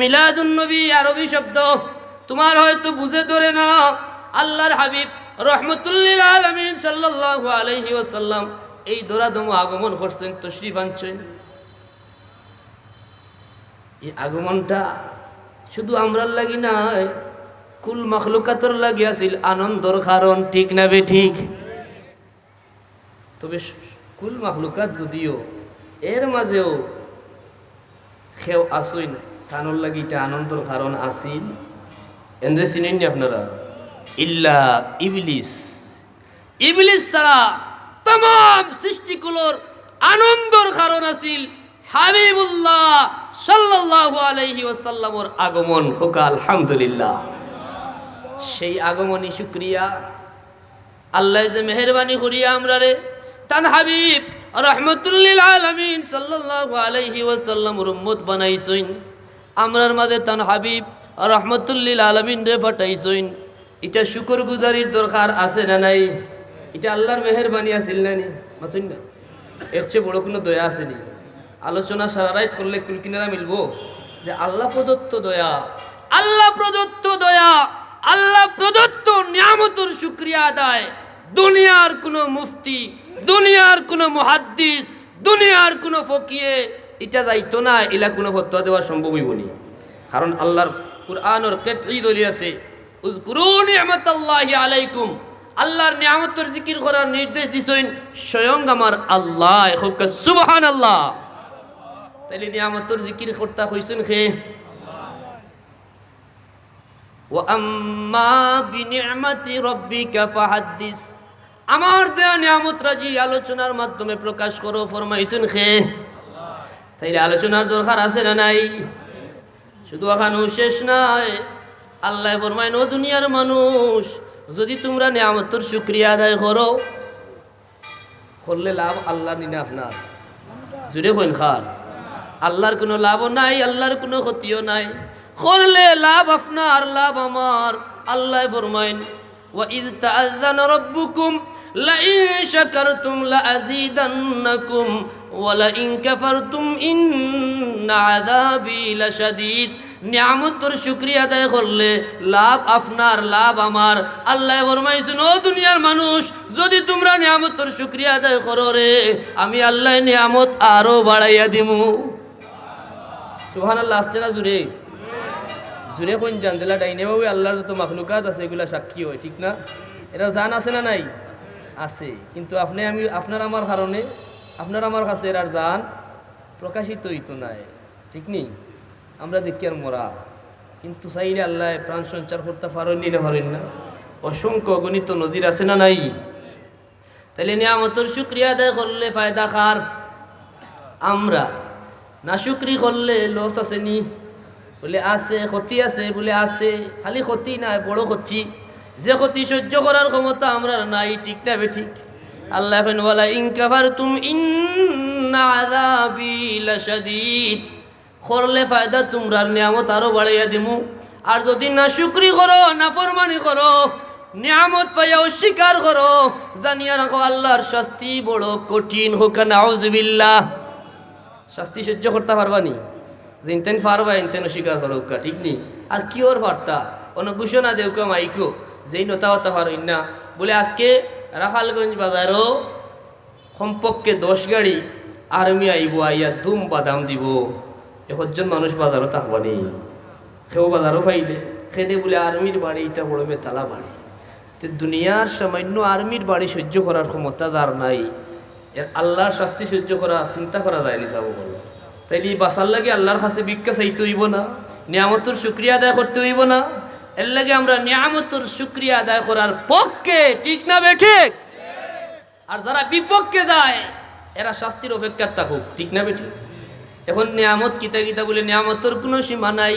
মিলাদুন নবী আরবি শব্দ, তোমার হয়তো বুঝে ধরে না। আল্লাহর হাবিব রহমতুল্লিল আলামিন সাল্লাল্লাহু আলাইহি ওয়াসাল্লাম এই দোরাদম আগমন করছেন, তশরিফ আনছেন। এই আগমনটা শুধু আমরার লাগি নাই, কুল মাখলুকাতর লাগি আছিল আনন্দর কারণ, ঠিক না বে ঠিক? তবে কুল মাখলুকাত যদিও এর মাঝেও খেও আসইন তানোর লাগি এটা আনন্দর কারণ আসিল। এন্দ্রে চিনেননি আপনারা? ইল্লা ইবলিস, ইবলিস ছাড়া তাম সৃষ্টিগুলোর আনন্দর কারণ আসিল হাবিবুল্লাহ সাল্লাল্লাহু আলাইহি ওয়াসাল্লামর আগমন। হোক আলহামদুলিল্লাহ। সেই আগমনী শুকরিয়া আল্লাহ যে মেহরবানি করিয়া আমরা রে তান হাবিব রহমতুল্লিল আলামিন সাল্লাল্লাহু আলাইহি ওয়াসাল্লামর উম্মত বানাইছেন। আমরার মাঝে তান হাবিব রহমতুল্লিল আলামিন রে পাঠাইছেন। এটা শুকর গুজারির দরকার আছে না নাই? এটা আল্লাহর মেহরবানি আছিল না নি? মাতুন না, এর চেয়ে বড় কোনো দয়া আসেনি? আলোচনা সারা রাত করলে কুলকিনারা মিলবো যে আল্লাহ প্রদত্ত দয়া, আল্লাহ প্রদত্ত দয়া, আল্লাহ প্রদত্ত নিয়ামতের শুকরিয়া আদায় দুনিয়ার কোনো মুফতি, দুনিয়ার কোনো মুহাদ্দিস, দুনিয়ার কোনো ফকিয়ে এটা যাইতো না, এলা কোনো ফতোয়া দেওয়া সম্ভব হইব নি। কারণ আল্লাহর কুরআনের কাতঈ দলিল আছে, উযকুরু নি'মাতাল্লাহি আলাইকুম, আল্লাহর নিয়ামতের জিকির করার নির্দেশ দিছেন স্বয়ং আমার আল্লাহ। হোক সুবহানাল্লাহ। তাইলে নিয়ামতের জিকির করতে কইছেন কে? ওয়া আম্মা বিনি'মাতি রাব্বিকা ফাহাদ্দিস, আমার দেয়া নিয়ামত রাজি আলোচনার মাধ্যমে প্রকাশ করো ফরমাইছেন কে? তাইলে আলোচনার দরকার আছে না নাই? শুধু এখানেও শেষ নাই, আল্লাহ ফরমাইন ও দুনিয়ার মানুষ, যদি তোমরা নিয়ামতের শুকরিয়া আদায় করো, করলে লাভ আল্লাহ নিনে আপনার। জুড়ে কইন খার, আল্লাহর কোনো লাভও নাই, আল্লাহর কোনো ক্ষতিও নাই। করলে লাভ আপনার, লাভ আমার। আল্লাহ ফরমাইন ওয়া ইয তাআযানা রাব্বুকুম লাইন শাকারতুম লাযীদান্নাকুম ওয়া লাইন কাফারতুম ইন্না আযাবি লাশাদীদ। নিয়ামতের শুকরিয়া আদায় করলে লাভ আপনার, লাভ আমার। আল্লাহ ফরমাইছেন ও দুনিয়ার মানুষ, যদি তোমরা নিয়ামতের শুকরিয়া আদায় করো রে, আমি আল্লাহ নিয়ামত আরো বাড়াইয়া দিমু। সুবহানাল্লাহ। আসছে না জুড়ে? জুড়ে কোন জান জেলা ডাইনে বাবু আল্লাহর যত মাখলুকাত আছে এগুলা সাক্ষী হয়, ঠিক না? এটা জান আছে না নাই? আছে। কিন্তু আপনি আমি আপনার আমার কারণে আপনার আমার কাছে এর জান প্রকাশিত হইতো নাই, ঠিক নেই? আমরা দেখি আর মরা, কিন্তু চাইলে আল্লাহ প্রাণ সঞ্চার করতে পারেন না, পারেন না? অসংখ্য গণিত নজির আছে না নাই? তাইলে নিয়ামতের শুকরিয়া আদায় করলে ফায়দা কার? আমরা। না শুকরি করলে লস আছে নি? বলে আছে। ক্ষতি আছে? বলে আছে। খালি ক্ষতি নাই, বড় ক্ষতি। যে ক্ষতি সহ্য করার ক্ষমতা আমরা নাই, ঠিক না বেঠিক? আল্লাহ ওয়ালা ইন কাফারতুম ইন্না আযাবি লাশাদীদ, করলে ফায়দা তোমরা নিয়ামত আরো বাড়াইয়া দিমু। আর যদি না শুকরি করো, না ফরমানি করো, নিয়ামত পাইয়া অস্বীকার করো, জানিয়া রাখো আল্লাহর শাস্তি বড় কঠিন। হোক নাউযুবিল্লাহ। শাস্তি সহ্য করতে পারবানি? ইনতেন পারবা, ইনতেন অস্বীকার করো, ঠিক নেই? আর কি ওর বার্তা অনেক ঘোষণা দেও কেউ মাইকো যেই নতা হতে পারই না। বলে আজকে রাখালগঞ্জ বাজারও কমপক্ষে 10 গাড়ি আর্মি আইব, আইয়া ধুম বাদাম দিব। 1জন মানুষ বাজারও থাকবানি, কেউ বাজারও পাইলে খেদে বলে আর্মির বাড়ি, এটা বড় বেতালা বাড়ি। তো দুনিয়ার সামান্য আর্মির বাড়ি সহ্য করার ক্ষমতা যার নাই, এর আল্লাহর শাস্তি সহ্য করা চিন্তা করা যায়নি। যাবো বলো, তাইলে বাসার লাগে আল্লাহর কাছে ভিক্ষা চাইতে হইব না? নিয়ামতের শুকরিয়া আদায় করতে হইব না? এর লাগে আমরা নিয়ামতের শুকরিয়া আদায় করার পক্ষে, ঠিক না বেঠিক? আর যারা বিপক্ষে যায় এরা শাস্তির অপেক্ষা থাকুক, ঠিক না বেঠিক? এখন নিয়ামত কিতা কিতা বলে নিয়ামতের কোনো সীমা নাই।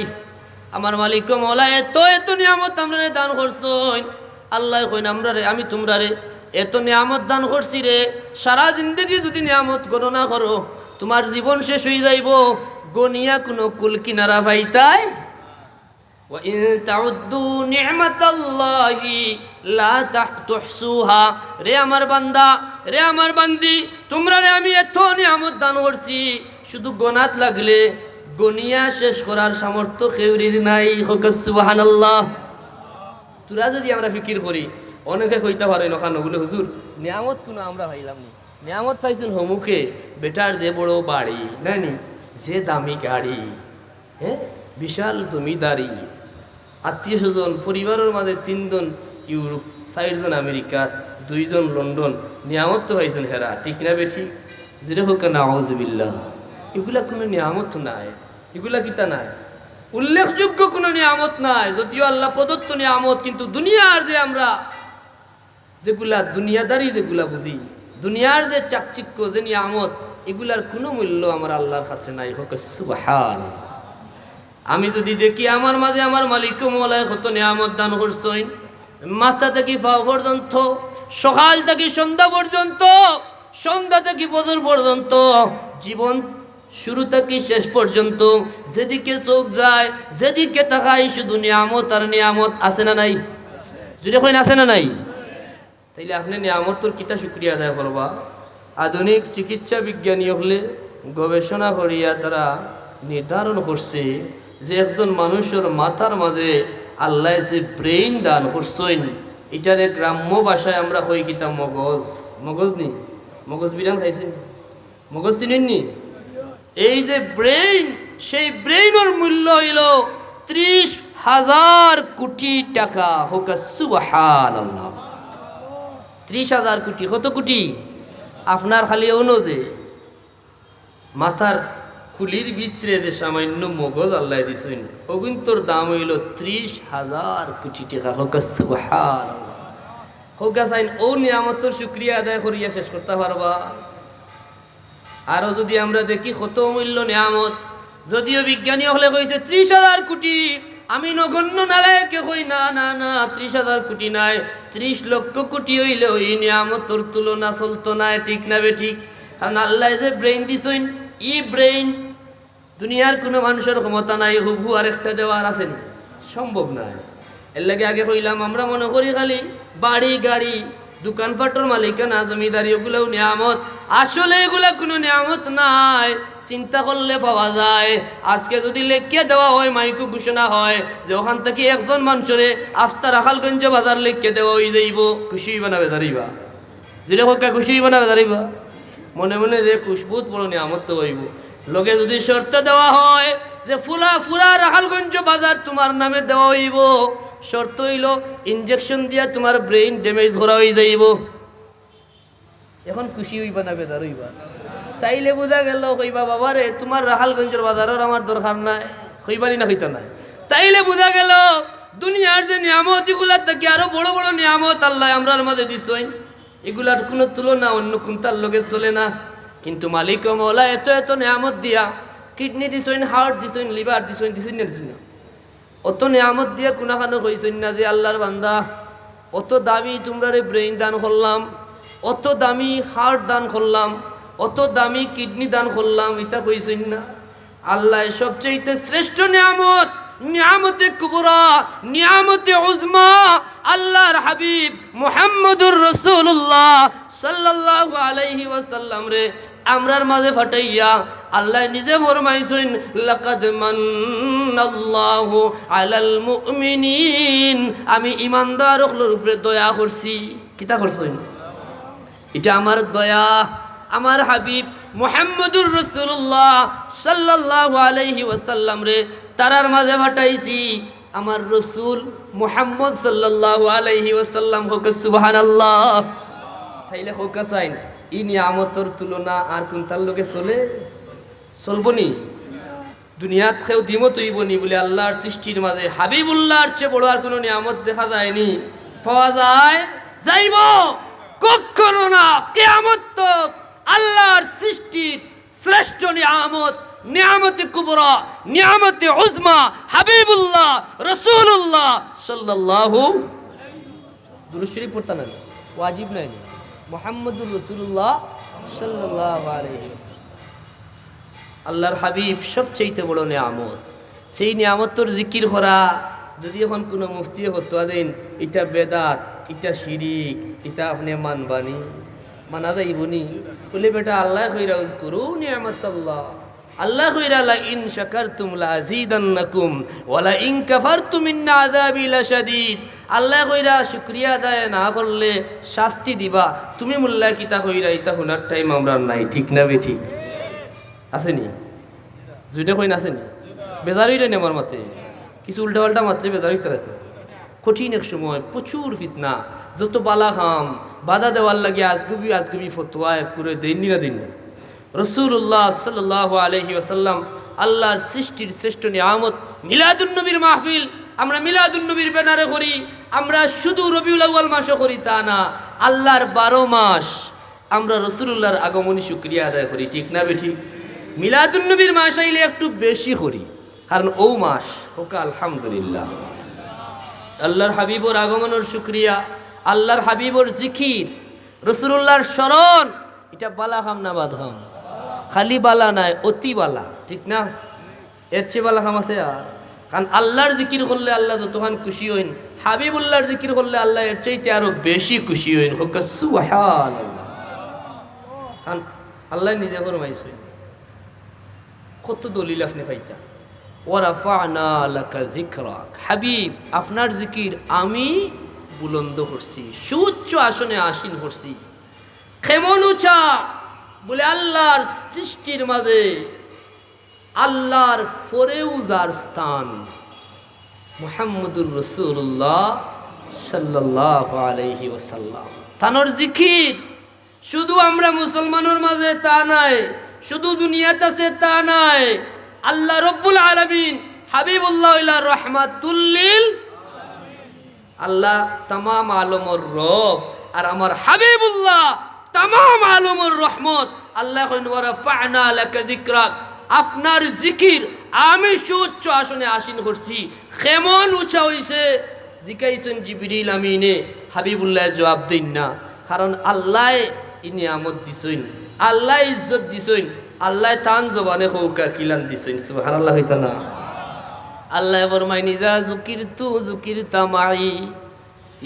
আমার মালিক মওলা এত এত নিয়ামত আমরা দান করছেন। আল্লাহ কইন আমরা রে, আমি তোমরা রে এত নিয়ামত দান করছি রে, সারা জিন্দগি যদি নিয়ামত গণনা করো তোমার জীবন শেষ হয়ে যাইব, গনিয়া কোনো কুল কিনারা পাইতাই। ওয়া ইন তাউদ্দু নি'মাতাল্লাহি লা তুহসুহা। রে আমার বান্দা, রে আমার বান্দি, তোমরা রে আমি এত নিয়ামত দান করছি, শুধু গনাত লাগলে গনিয়া শেষ করার সামর্থ্য কেউরির নাই। হোক সুবহানাল্লাহ। তোরা যদি আমরা ফিকির করি, অনেকে কইতে পারে নখান বলে হুজুর নিয়ামত কোনো আমরা পাইলাম না। নিয়ামত পাইছেন হমুকে, বেটার যে বড় বাড়ি নানি, যে দামি গাড়ি, হ্যাঁ বিশাল জমিদারি, আত্মীয় স্বজন, পরিবারের মাঝে 3 জন ইউরোপ, 4 জন আমেরিকা, 2 জন লন্ডন, নিয়ামত তো পাইছেন হেরা, ঠিক না বেঠি? যেটা হোক না আউযুবিল্লাহ, এগুলা কোনো নিয়ামত নাই, এগুলা কিতা নাই, উল্লেখযোগ্য কোনো নিয়ামত নাই। যদিও আল্লাহ প্রদত্ত নিয়ামত, কিন্তু দুনিয়ার যে আমরা যেগুলা দুনিয়াদারি যেগুলা বুঝি, দুনিয়ার যে চাকচিক্য যে নিয়ামত, এগুলার কোনো মূল্য আমার আল্লাহর কাছে নাই। হোক সুবহানাল্লাহ। আমি যদি দেখি আমার মাঝে আমার মালিক মওলায় কত নিয়ামত দান করছেন, মাথা থেকে পা পর্যন্ত, সকাল থেকে সন্ধ্যা পর্যন্ত, সন্ধ্যা থেকে ফজর পর্যন্ত, জীবন শুরু থেকে শেষ পর্যন্ত যেদিকে চোখ যায়, যেদিকে তাকাই শুধু নিয়ামত আর নিয়ামত। আছে না নাই? যদি কইন আছে না নাই? তাইলে আপনি নিয়ামতর কিতা শুক্রিয়া আদায় করবা? আধুনিক চিকিৎসা বিজ্ঞানী হলে গবেষণা করিয়া তারা নির্ধারণ করছে যে একজন মানুষের মাথার মাঝে আল্লাহ যে ব্রেইন দান করছেন, এটারে গ্রাম্য ভাষায় আমরা কই কিতা মগজ। মগজ নি? মগজ বিরাম খাইছেন? মগজ চিনেননি? এই যে ব্রেইন, সেই ব্রেইনের মূল্য হইল 30,000 কোটি টাকা। হোক সুবহানাল্লাহ। 30,000 কোটি। কত কোটি? আপনার খালি অনুজে মাথার খুলির ভিতরে যে সামান্য মগজ আল্লাহ দিছেন, ওগুন্তর দাম হইল 30,000 কোটি টাকা। হোক সুবহানাল্লাহ। হোক চাইন ও নিয়ামতের শুকরিয়া আদায় করিয়া শেষ করতে পারবা? আরো যদি আমরা দেখি কত মূল্য নিয়ামত, যদিও বিজ্ঞানী হলে কইছে 30,000 কোটি, আমি নগণ্য নালায়কে কই না না না, 30,000 কোটি নাই, 30 লক্ষ কোটি হইলেও এই নিয়ামতর তুলনা চলতো না। ঠিক না বে ঠিক? কারণ আল্লাহ যে ব্রেইন দিছেন, ই ব্রেইন দুনিয়ার কোনো মানুষের ক্ষমতা নাই হুবহু আরেকটা দেওয়ার। আসেনি? সম্ভব নয়। এর লাগে আগে কইলাম, আমরা মনে করি খালি বাড়ি গাড়ি দোকানপাটের মালিকানা জমিদারি ওগুলোও নিয়ামত। আসলে এগুলা কোনো নিয়ামত নাই। চিন্তা করলে পাওয়া যায়, আজকে যদি লেখিয়ে দেওয়া হয়, মাইকু ঘোষণা হয় যে ওখান থেকে একজন মানুষরে আস্তা রাখালগঞ্জ বাজার লেখিয়ে দেওয়া হয়ে যাইব, খুশি বানাবে দাঁড়িবা। যেটা হোক খুশি বানাবে দাঁড়িবা। মনে মনে যে খুশবুত বড় নিয়ামত তো হইব। লোকে যদি শর্ত দেওয়া হয় যে ফুরা রাখালগঞ্জ বাজার তোমার নামে দেওয়া হইব, শর্ত হইল ইনজেকশন দিয়া তোমার ব্রেইন ড্যামেজ করা হয়ে যাইব। এখন খুশি হইবা না বেদার হইবা? তাইলে বোঝা গেল কইবা বাবা রে তোমার রাখালগঞ্জের বাজারের আমার দরকার নাই, কইবারই না হইতা নাই। তাইলে বোঝা গেল দুনিয়ার যে নিয়ামত, এগুলার থেকে আরো বড় বড় নিয়ামত আল্লাহ আমরার মাঝে দিছেন, এগুলার কোনো তুলনা অন্য কোনটার লগে চলে না। কিন্তু মালিক মওলা এত এত নিয়ামত দিয়া, কিডনি দিছেন, হার্ট দিছেন, লিভার দিছেন, দিছেন না দিছেন না? অত নিয়ামত দিয়া কোনাখানো কইছেন না যে আল্লাহর বান্দা অত দামি তোমরা রে ব্রেইন দান করলাম, অত দামি হার্ট দান করলাম, অত দামি কিডনি দান করলাম, এটা কইছেন না? আল্লাহ সবচেয়ে শ্রেষ্ঠ নিয়ামত, নিয়ামতে কুবরা, নিয়ামতে উজমা, আল্লাহর হাবিব মুহাম্মদুর রাসূলুল্লাহ সাল্লাল্লাহু আলাইহি ওয়াসাল্লাম রে আমরার মাঝে ফাটাইয়া আল্লাহ নিজে ফরমাইছেন, লাকাদ মান্নাল্লাহু আলাল মুমিনিন, আমি ইমানদারদের উপরে দয়া করছি। কিতা করছেন? এটা আমার দয়া। আমার হাবিব মুহাম্মদুর রাসূলুল্লাহ সাল্লাল্লাহু আলাইহি ওয়াসাল্লাম রে তারার মাঝে ফাটাইছি আমার রসুল মুহাম্মদ সাল্লাল্লাহু আলাইহি ওয়াসাল্লাম। হোক সুবহানাল্লাহ। তাইলে হোক চাইন ই নিয়ামতের তুলনা আর কোনটার লোকে চলে? চলবনি? দুনিয়াত কেউ দিমত হইবনি বলে আল্লাহর সৃষ্টির মাঝে হাবিবুল্লাহর চেয়ে বড় আর কোনো নিয়ামত দেখা যায়নি, পাওয়া যায়? যাইব কখনো না। কিয়ামত তক আল্লাহর সৃষ্টির শ্রেষ্ঠ নিয়ামত, নিয়ামতে কুবরা, নিয়ামতে উজমা, হাবিবুল্লাহ রাসূলুল্লাহ সাল্লাল্লাহু দুরূদ শরীফ পড়তা না? ওয়াজিব নাই? মুহাম্মদুর রাসূলুল্লাহ সাল্লাল্লাহু আলাইহি ওয়াসাল্লাম আল্লাহর হাবিব সবচেয়ে বড় নিয়ামত। সেই নিয়ামতর জিকির করা যদি এখন কোনো মুফতি ফতোয়া দেন এটা বেদাত, এটা শিরিক, এটা আপনি মানবানি, মানা যাইবনি বলে বেটা আল্লাহ কইরা উযকুরু নিয়ামাতাল্লাহ, আল্লাহ কইরা লা ইন শাকারতুম লা আযীদান্নাকুম ওয়া লা ইন কাফারতুম ইন্না আযাবি লাশাদীদ। আল্লাহ কইরা শুকরিয়া আদায় না করলে শাস্তি দিবা। তুমি মোল্লা কিতা কইরা ইতা হুনার টাইম আমরা নাই, ঠিক না বে ঠিক আসেনি? জুইটা কইন আসেনি? বেজারইটা নি আমার মতে, কিছু উল্টা পাল্টা মাত্রে বেজারই তো কঠিন এক সময়, প্রচুর ফিতনা, যত বালা খাম বাধা দেওয়ার লাগে আজগুবি ফতোয়া এক করে দেননি না দিন। রাসূলুল্লাহ সাল্লাল্লাহু আলাইহি ওয়াসাল্লাম আল্লাহর সৃষ্টির শ্রেষ্ঠ নিয়ামত মিলাদুন্নবীর মাহফিল, আমরা মিলাদুন্নবীর ব্যানারে করি। আমরা শুধু রবিউল আউয়াল মাসে করি তা না, আল্লাহর 12 মাস আমরা রাসূলুল্লাহর আগমনী শুকরিয়া আদায় করি, ঠিক না বেঠিক? মিলাদুন্নবীর মাস আইলে একটু বেশি করি, কারণ ও মাস ওকে আলহামদুলিল্লাহ আল্লাহর হাবিবর আগমনের শুকরিয়া, আল্লাহর হাবিবর জিকির, রাসূলুল্লাহর স্মরণ, এটা বালা খাম না বাদ খাম? খালি বালা নাই, অতি বালা, ঠিক না? এর চেয়ে বালা খাম আছে আর? কারণ আল্লাহর জিকির করলে আল্লাহ যতক্ষণ খুশি হইন, হাবিবুল্লাহর জিকির করলে আল্লাহ এর চাইতে আরো বেশি খুশি হইন। সুবহানাল্লাহ। কারণ আল্লাহ নিজে ফরমাইছেন, কত দলিল আপনি পাইতা, ওয়ারাফা'না লাকা যিকরাক, হাবিব আপনার জিকির আমি বুলন্দ করছি, সুউচ্চ আসনে আসীন করছি। কেমন উঁচা? বলে আল্লাহর সৃষ্টির মাঝে আল্লাহর পরেও যার স্থান মুহাম্মদুর রাসূলুল্লাহ সাল্লাল্লাহু আলাইহি ওয়াসাল্লাম, তানোর জিকির শুধু আমরা মুসলমানের মাঝে তা নাই, শুধু দুনিয়াতে আছে তা নাই, আল্লাহ রব্বুল আলামিন হাবিবুল্লাহ ইলা রাহমাতুল লিল আল্লাহ তামাম আলমর রব, আর আমার হাবিবুল্লাহ তামাম আলমর রহমত। আল্লাহ কইন ওয়ারাফা'না লাকা যিকরাক, আপনার জিকির আমি সুউচ্চ আসনে আসীন করছি। কেমন উঁচা হইছে? জিকাইছেন জিবরিল আমিনে, হাবিবুল্লাহ জবাব দেন না, কারণ আল্লাহ নিয়ামত দিছেন, আল্লাহ ইজ্জত দিছেন, আল্লাহ তান জবানে হৌকা কিলান দিছেন। সুবহানাল্লাহ হইতা না? আল্লাহ ফরমায় নিজা যুকিরতা মাই,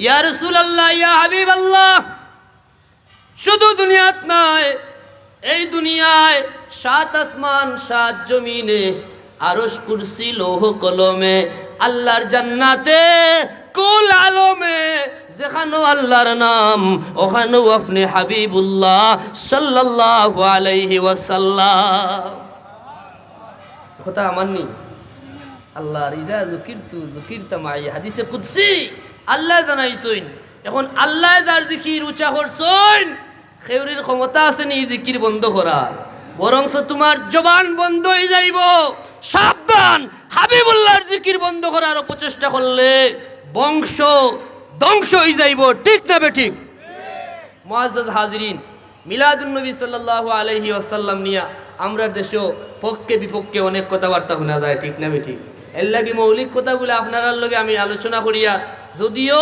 ইয়া রাসূলুল্লাহ ইয়া হাবিবাল্লাহ, শুধু দুনিয়াত নয়, এই দুনিয়ায় 7 আসমান 7 জমিনে আরশ কুরসি লৌহ কলমে আল্লাহর জান্নাতে কুল আলমে যেখানেও আল্লাহর নাম ওখানেও আপনি হাবিবুল্লাহ সাল্লাল্লাহু আলাইহি ওয়াসাল্লাম। কথা আমার নি আল্লাহর ইজা যুকিরতা মাই হাদিসে কুদসি আল্লাহ জানাইছেন। এখন আল্লাহ যার জিকির উঁচা করছেন, খেউরির ক্ষমতা আছে নি জিকির বন্ধ করার? বরংস তোমার জবান বন্ধ হয়ে যাইব। সাবধান, হাবিবুল্লাহর জিকির বন্ধ করার অপচেষ্টা করলে বংশ ধ্বংস হয়ে যাইব, ঠিক না বেঠিক? মুআজ্জাজ হাজিরিন, মিলাদুন্নবী সাল্লাল্লাহু আলাইহি ওয়াসাল্লাম নিয়া আমরা দেশেও পক্ষে বিপক্ষে অনেক কথাবার্তা শোনা যায়, ঠিক না বেঠিক? এর লাগি মৌলিক কথাগুলো আপনার লগে আমি আলোচনা করিয়া, যদিও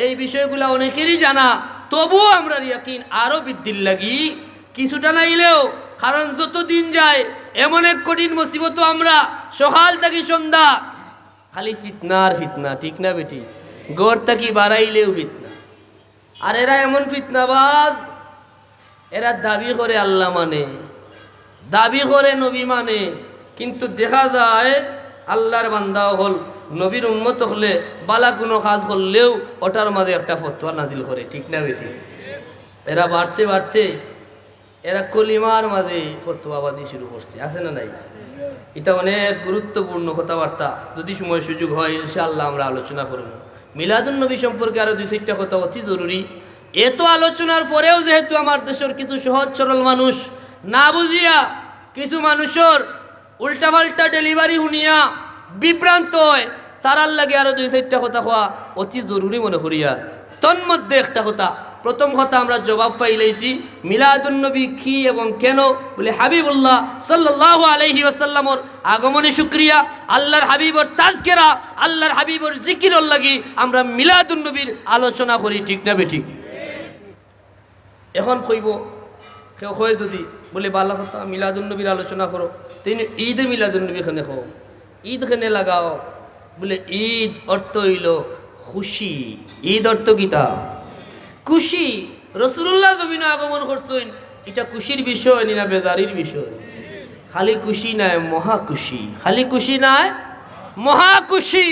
এই বিষয়গুলো অনেকেরই জানা, তবুও আমরা ইয়াকিন আরো বৃদ্ধির লাগি কিছুটা নাইলেও, কারণ যত দিন যায় এমন এক কঠিন মুসিবত আমরা সকাল থেকে সন্ধ্যা খালি ফিতনার ফিতনা, ঠিক না বেটি? গড় থাকি বাড়াইলেও ফিতনা। আর এরা এমন ফিতনাবাজ, এরা দাবি করে আল্লাহ মানে, দাবি করে নবী মানে, কিন্তু দেখা যায় আল্লাহর বান্দাও হল, নবীর উম্মত হলে বালা কোনো কাজ করলেও ওটার মাঝে একটা ফতোয়া নাজিল করে, ঠিক না বেটি? এরা বাড়তে বাড়তে এরা কলিমার মাঝে ফতোয়াবাদী শুরু করছে, আছে না নাই? এটা অনেক গুরুত্বপূর্ণ কথাবার্তা, যদি সময় সুযোগ হয় ইনশাআল্লাহ আমরা আলোচনা করব। মিলাদুন্নবী সম্পর্কে আরো 2-4টা কথা অতি জরুরি। এত আলোচনার পরেও যেহেতু আমার দেশের কিছু সহজ সরল মানুষ না বুঝিয়া কিছু মানুষের উল্টাপাল্টা ডেলিভারি শুনিয়া বিভ্রান্ত হয়, তারার লাগে আরো 2-4টা কথা হওয়া অতি জরুরি মনে করি। আর তন্মধ্যে একটা কথা, প্রথম কথা আমরা জবাব পাইলেছি মিলাদুন্নবী কি এবং কেন, বলে হাবিবুল্লাহ সাল্লাল্লাহু আলাইহি ওয়াসাল্লামর আগমনে শুকরিয়া, আল্লাহর হাবিবর তাজকিরা, আল্লাহর হাবিবর জিকিরর লাগি আমরা মিলাদুন্নবীর আলোচনা করি, ঠিক না বেঠিক? এখন কইব কেউ হয় যদি বলে বালা কথা মিলাদুন্নবীর আলোচনা করো, তিনি ঈদে মিলাদুন্নবী খানে হো, ঈদ খানে লাগাও, বলে ঈদ অর্থ হইল খুশি। ঈদ অর্থ কিতা? খুশি। রাসূলুল্লাহ জমিনে আগমন করছেন, এটা খুশির বিষয় না বেজারির বিষয়? খালি খুশি নাই মহা খুশি, খালি খুশি নাই মহা খুশি।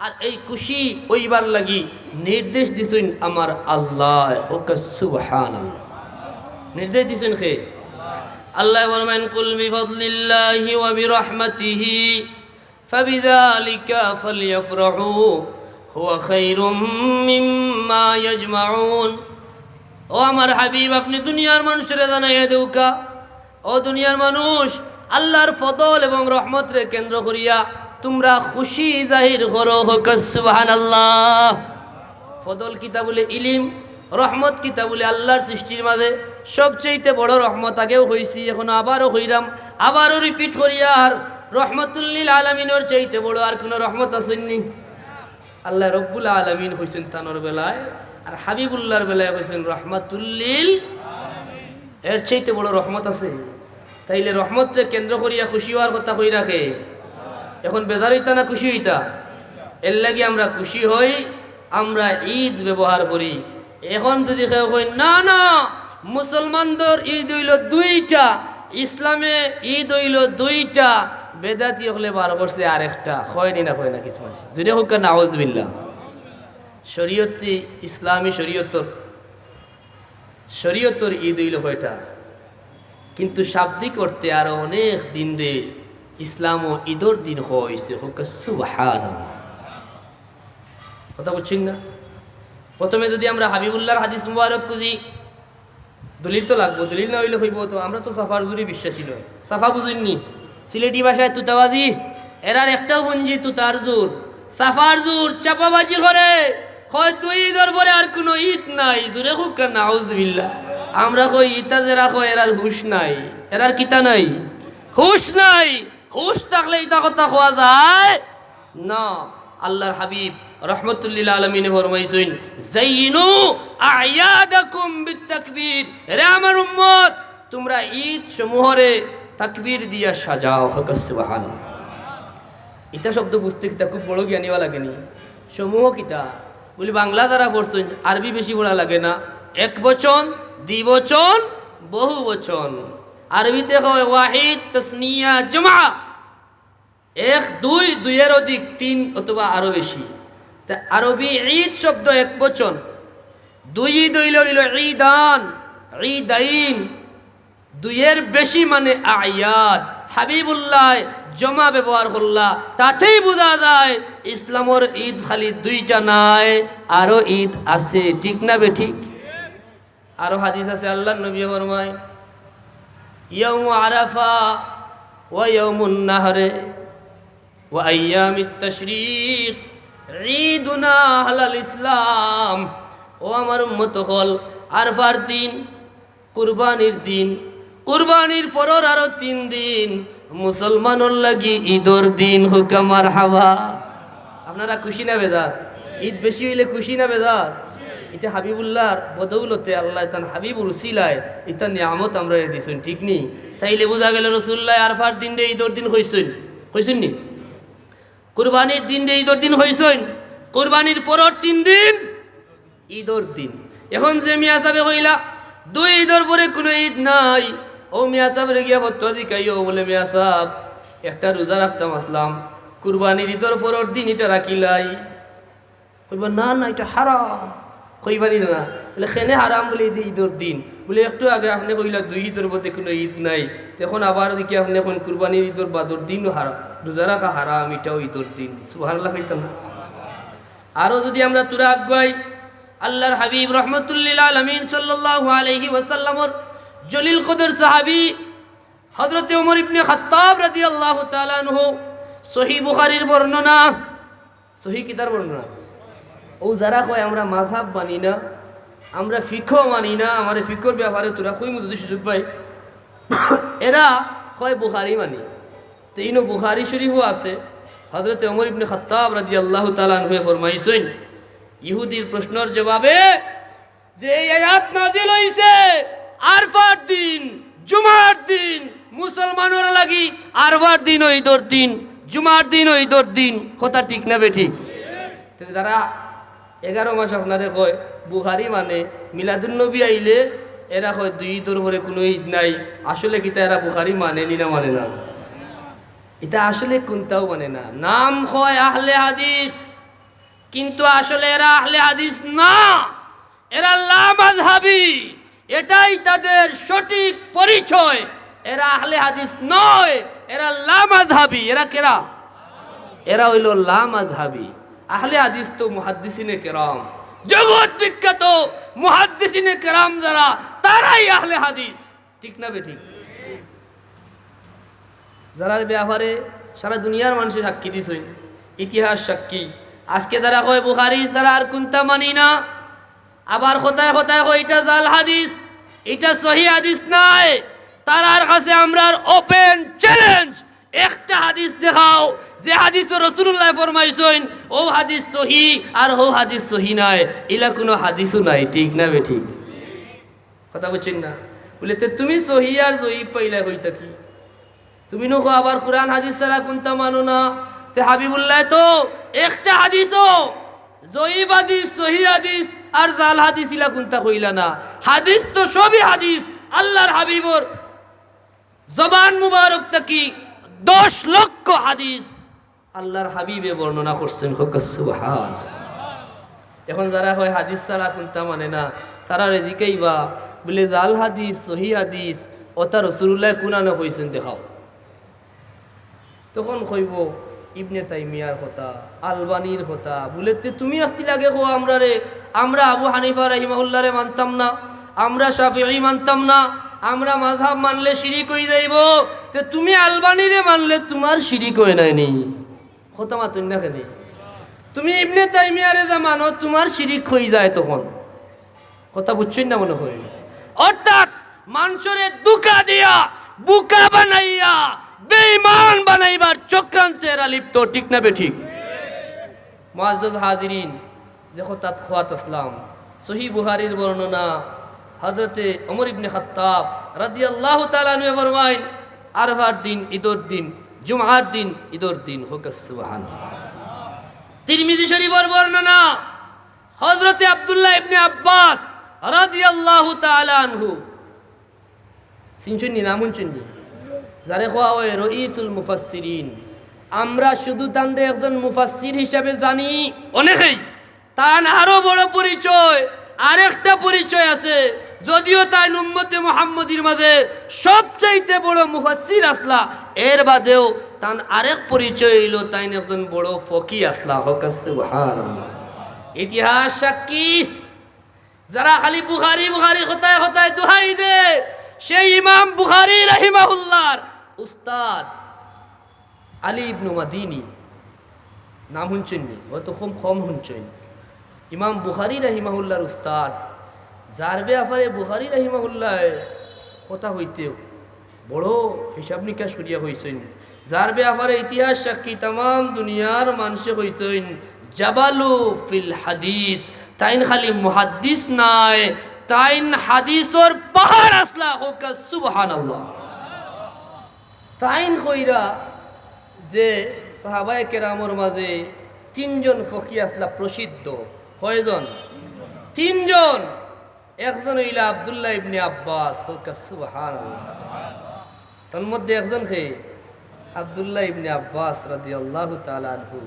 আর এই খুশি ওইবার লাগি নির্দেশ দিছেন আমার আল্লাহ, ওকে সুবহানাল্লাহ। নির্দেশ দিছেন কে? আল্লাহ বলেন কুল বিফাদলিল্লাহি ওয়া বিরহমাতিহি ফাবিযালিকা ফালইফরাহু হুয়া খায়রুম মিম্মা ইয়াজমাউন। ও আমার হাবিব, আপনি দুনিয়ার মানুষের জানাইয়া দেউকা, ও দুনিয়ার মানুষ, আল্লাহর ফদল এবং রহমতরে কেন্দ্র করিয়া তোমরা খুশি জাহির করো, হোক সুবহানাল্লাহ। ফদল কিতা বলে ইলিম, রহমত কিতা বলে আল্লাহর সৃষ্টির মাঝে সবচেয়ে বড় রহমত আগেও হয়েছি, এখন আবারও হইলাম, আবারও রিপিট করিয়া। আর রহমতুল্লিল আলামিনের চাইতে বড় আর কোনো রহমত আসেননি। আল্লাহ রব্বুল আলামিন হয়েছেন তানোর বেলায়, আর হাবিবুল্লাহর বেলায় হয়েছেন রহমাতুল্লিল। এর চাইতে বড় রহমত আছে? তাইলে রহমতকে কেন্দ্র করিয়া খুশি হওয়ার কথা কই রাখে। এখন বেজার হইতা না খুশি হইতা? এর লাগি আমরা খুশি হই, আমরা ঈদ ব্যবহার করি। এখন যদি কেউ কই না না মুসলমানদের ঈদ হইল দুইটা, ইসলামে ঈদ হইল দুইটা, বেদাতি হলে বার করছে আরেকটা, হয়নি না হয় না কিছু মানুষ যদি হোক না নাউজুবিল্লাহ। শরীয়তে ইসলামী শরীয়তর ঈদ হইল কয়টা, কিন্তু শাব্দিক অর্থে আরো অনেক দিন রে ইসলাম ও ঈদর দিন হয়েছে, হোক সুবহানাল্লাহ। কথা বুঝছেন না? প্রথমে যদি আমরা হাবিবুল্লাহর হাদিস মুবারক খুঁজি, দলিল তো লাগবো, দলিল না হইলে হইব তো। আমরা তো সাফার জুরি বিশ্বাসী নয়, সাফা বুঝুননি সিলেটি ভাষায় তুতাবাজি, এরার একটাও পুঞ্জি তুতার জোর, সাফার জোর, চাপাবাজি করে হয় দুই ঈদের পরে আর কোনো ঈদ নাই। জোরে হোক না নাউজুবিল্লাহ। আমরা কই ইতা যে রাখো, এরার হুশ নাই, এরার কিতা নাই, হুশ নাই। হুশ থাকলে ইতা কথা কোয়া যায় না। আল্লাহর হাবিব রহমতুল্লিল আলামিন ফরমাইছেন যাইনু আয়াদাকুম বিতাকবীর, রে আমার উম্মত তোমরা ঈদ সমূহরে তাকবীর দিয়া সাজাও, হোক সুবহানাল্লাহ। ইতা শব্দ বুঝতে কিতা খুব বড় জ্ঞানীওয়া লাগেনি। সমূহ কিতা বলি বাংলা দ্বারা পড়ছেন, আরবি বেশি বড়া লাগে না। এক বচন, দ্বিবচন, বহু বচন। আরবিতে হয় ওয়াহিদ, তাসনিয়া, জামা। এক, দুই, দুইয়ের অধিক, তিন অথবা আরো বেশি। তা আরবি ঈদ শব্দ এক বচন, দুই ঈদ হইল ঈদান, ঈদাইন, দুইয়ের বেশি মানে আয়াত। হাবিবুল্লাহ জমা ব্যবহার করলা, তাতেই বোঝা যায় ইসলামের ঈদ খালি দুইটা নাই, আরো ঈদ আছে। ঠিক না বে ঠিক? আরো হাদিস আছে, আল্লাহর নবী ফরমায় ইয়াউমু আরাফা ওয়া ইয়াউমুন নাহরে ওয়া আইয়ামিত তাশরীক ঈদুনা আহলাল ইসলাম। ও আমার উম্মত হল, আরফার দিন কুরবানির দিন, কুরবানির পরের আরো 3 দিন মুসলমানের লাগি ঈদর দিন, হোক মারহাবা। আপনারা খুশি না বেজার? ঈদ বেশি হইলে খুশি না বেজার? এটা হাবিবুল্লাহর বদৌলতে আল্লাহ তান হাবিবুর উসিলায় এটা নিয়ামত আমরা দিয়েছেন, ঠিক নি? তাইলে বোঝা গেল রসুল্লাহ আরফার দিন রে ঈদর দিন হইছেন নি? কুরবানির দিন রে ঈদর দিন হইছেন, কুরবানির পরের 3 দিন ঈদর দিন। এখন যে মিয়া সাহেব হইলা 2 ঈদর পরে কোনো ঈদ নাই, ও মিয়া সাহেবের গিয়া ফতোয়া দিকাইও, বলে মিয়া সাহেব একটা রোজা রাখতাম আসলাম, কুরবানির ঈদর পরের দিন এটা রাখিলাই। কইবা না না এটা হারাম, কইবারি না। বলে খেনে হারাম বলে ঈদর দিন? বলে একটু আগে আপনি কইলা 2 ঈদের মধ্যে কোনো ঈদ নাই, তখন আবার দেখি আপনি এখন কুরবানির ঈদর বাদর দিনও হারাম, রোজা রাখা হারাম, এটাও ঈদর দিন। সুবহানাল্লাহ কইতাম না? আরও যদি আমরা তুরা আগুয়াই, আল্লাহর হাবিব রহমতুল্লিল আলামিন সাল্লাল্লাহু আলাইহি ওয়াসাল্লামর জলিল কদর সাহাবী হযরতে ওমর ইবনে খাত্তাব রাদিয়াল্লাহু তাআলা আনহু, সহিহ বুখারীর বর্ণনা, সহিহ কিতার বর্ণনা। ও যারা কয় আমরা মাযহাব মানি না, আমরা ফিকহ মানি না, আমার ফিকহর ব্যাপারে তোরা কইমু যদি সুযোগ পাই, এরা কয় বুখারী মানি। তো ইনো বুখারী শরীফও আছে। হযরতে ওমর ইবনে খাত্তাব রাদিয়াল্লাহু তাআলা আনহু ফরমাইছেন ইহুদির প্রশ্নের জবাবে যে এই আয়াত নাযিল হইছে আরফার দিন, জুমার দিন, মুসলমানের লাগি আরফার দিন ও ঈদর দিন, জুমার দিন ও ঈদর দিন। কথা ঠিক না বে ঠিক? তো যারা 11 মাস আপনারে কয় বুখারী মানে, মিলাদুন নবী আইলে এরা হয় দুই ঈদের পরে কোনো ঈদ নাই, আসলে কিতা এরা বুখারি মানেনি না মানে না, এটা আসলে কোনটাও মানে না। নাম হয় আহলে হাদিস, কিন্তু আসলে এরা আহলে হাদিস না, এরা লামাযহাবী, এটাই তাদের সঠিক পরিচয়। এরা আহলে হাদিস নয়, এরা লামাযহাবী। এরা কেরা? এরা হইল লামাযহাবী। আহলে হাদিস তো মুহাদ্দিসিনে কেরাম, জগৎ বিখ্যাত মুহাদ্দিসিনে কেরাম যারা, তারাই আহলে হাদিস, ঠিক না বেঠিক? যারার ব্যাপারে সারা দুনিয়ার মানুষের সাক্ষী দিছেন, ইতিহাস সাক্ষী। আজকে তারা কয় বুখারী ছাড়া আর কোনটা মানি না, আবার কোথায় কোথায় কয় এটা জাল হাদিস, এটা সহিহ হাদিস নাই। তারার কাছে আমরা ওপেন চ্যালেঞ্জ, একটা হাদিস দেখাও যে হাদিস রাসূলুল্লাহ ফরমাইছেন ও হাদিস সহিহ আর ও হাদিস সহিহ নাই, এলা কোনো হাদিসও নাই, ঠিক না বেঠিক? কথা বুঝছেন না? বলে তুমি সহিহ আর জয়ীফ পাইলা কইতা কি? তুমি নকো আবার কোরআন হাদিস ছাড়া কোনটা মানো না। তে হাবিবুল্লাহ তো একটা হাদিসও জয়ীফ হাদিস, সহিহ হাদিস আর জাল হাদিস ইলা কোনটা কইলা না। হাদিস তো সবই হাদিস, আল্লাহর হাবিবর জবান মুবারক থাকি 10 লক্ষ হাদিস আল্লাহর হাবিবে বর্ণনা করছেন। সুবহান। এখন যারা হয় হাদিস ছাড়া কোনটা মানে না, তারা রেজিকেই বা বলে জাল হাদিস, সহিহ হাদিস ওটা রাসূলুল্লাহ কোরআনে কইছেন দেখাও। তখন কইব ইবনে তাইমিয়ার কথা, আলবানির কথা। বলে তুমি একটি লাগে কো আমরা রে, আমরা আবু হানিফা রাহিমাহুল্লাহ রে মানতাম না, আমরা শাফিঈ মানতাম না, আমরা মাযহাব মানলে শিরিক হয়ে যাইব। তে তুমি আলবানিরে মানলে তোমার শিরিক হয় নাই নি? কথা মাতুন না কেন? তুমি ইবনে তাইমিয়ারে যা মানো তোমার শিরিক হয়ে যায় তখন। কথা বুঝছেন না মনে হয়? অর্থাৎ মানুষরে দুকা দিয়া, বুকা বানাইয়া, বেঈমান বানাইবার চক্রান্তে এরা লিপ্ত, ঠিক না বেঠিক? মুআজ্জাজ হাজিরিন, দেখো তাত খাওয়াত আসলাম সহিহ বুখারীর বর্ণনা, হযরতে ওমর ইবনে খাত্তাব রাদিয়াল্লাহু তাআলা আনহু ফরমায়েন আরফার দিন ঈদের দিন, জুমআর দিন ঈদের দিন হোক। সুবহানাল্লাহ। তিরমিজি শরীফের বর্ণনা, হযরতে আব্দুল্লাহ ইবনে আব্বাস রাদিয়াল্লাহু তাআলা আনহু, সিনচুন্নি নামুন চুন্নি, যারে কোয়া হয় রইসুল মুফাসসিরিন। আমরা শুধু তানরে একজন মুফাসসির হিসাবে জানি, অনেকেই তান আরো বড় পরিচয়, আরেকটা পরিচয় আছে, যদিও তাই উম্মতে মুহাম্মদীর মাঝে সবচাইতে বড় মুফাসসির আসলা, এর বাদেও তান আরেক পরিচয় হইল তাই একজন বড় ফকি আসলা। হোক সুবহানাল্লাহ। ইতিহাস সাক্ষী, যারা খালি বুখারী বুখারী কথায় কথায় দোহাই দে, সেই ইমাম বুখারী রাহিমাহুল্লাহর উস্তাদ আলী ইবনে মাদিনী, নাম শুনছেননি? হয়তো খুব কম শুনছেন। ইমাম বুখারী রাহিমাহুল্লাহর উস্তাদ, যার ব্যাপারে বুখারী রাহিমাহুল্লাহ কথা হইতে বড় হিসাব নিকাশ করিয়া হইছেন, যার ব্যাপারে ইতিহাস সাক্ষী তাম দুনিয়ার মানুষে হইছেন জাবালু ফিল হাদিস। তাইন খালি মুহাদ্দিস নাই, তাইন হাদিসর পাহাড় আসলা। হোক সুবহানাল্লাহ। তাইন কইরা যে সাহাবায়ে কেরামর মাঝে 3 জন ফকি আসলা প্রসিদ্ধ। কয়জন? 3 জন। একজন হইলা আব্দুল্লাহ ইবনে আব্বাস। হোক সুবহানাল্লাহ। তার মধ্যে একজন কে আব্দুল্লাহ ইবনে আব্বাস রাদিয়াল্লাহু তাআলা আনহু।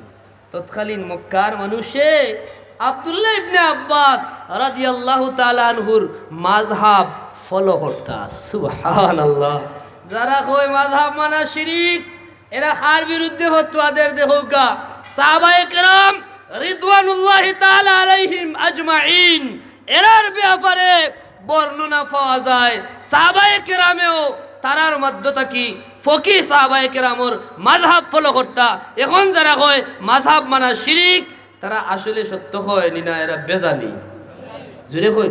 তৎকালীন মক্কার মানুষে আব্দুল্লাহ ইবনে আব্বাস রাদিয়াল্লাহু তাআলা আনহুর মাযহাব ফলো করতা। সুবহানাল্লাহ। যারা কয় মাযহাব মানা শিরিক, এরা কার বিরুদ্ধে ফতোয়াদের দেখোগা? সাহাবায়ে কেরাম রিদওয়ানুল্লাহি তাআলা আলাইহিম আজমাইন, এরার ব্যাপারে বর্ণনা পাওয়া যায়। সাহাবায়ে কেরামেও তারার মধ্যে কি ফকি সাহাবায়ে কেরামর মাযহাব ফলো করতা। এখন যারা কয় মাযহাব মানা শিরিক, তারা আসলে সত্য হয় না, এরা বেজালি। জুড়ে কই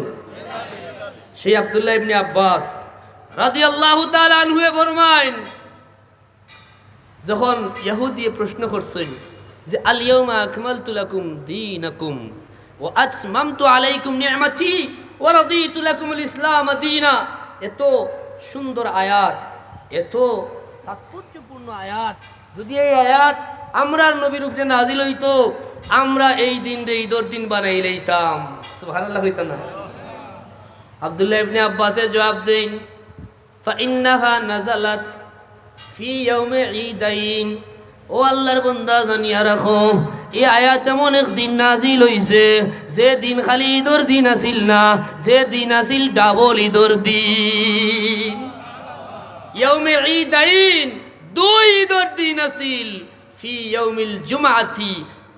সেই আব্দুল্লাহ ইবনে আব্বাস রাদিয়াল্লাহু তাআলা আনহু ফরমায়েন, যখন ইহুদি প্রশ্ন করছেন যে আল ইয়াউমা আকমালতু লাকুম দীনাকুম ওয়া আতমামতু আলাইকুম নি'মাতি ওয়া রাদিতু লাকুমুল ইসলাম দীনা, এত সুন্দর আয়াত, এত তাৎপর্যপূর্ণ আয়াত, যদি এই আয়াত আমরার নবীর উপরে নাজিল হইতো, আমরা এই দিন রে ঈদের দিন বানাই লইতাম। সুবহানাল্লাহ হইতো না? আব্দুল্লাহ ইবনে আব্বাসের জবাব দেন, ফাইন্নাহা নাযালাত ফি ইয়াউমি ঈদাইন। ও আল্লাহর বান্দা জানিয়া রাখো, এই আয়াত এমন একদিন নাজিল হইছে যে দিন খালি ঈদর দিন আসিল না, যে দিন আসিল ডাবল ঈদর দিন। ইয়াউমে ঈদাইন, দুই ঈদর দিন আসিল, ফি ইয়াউমিল জুমআতি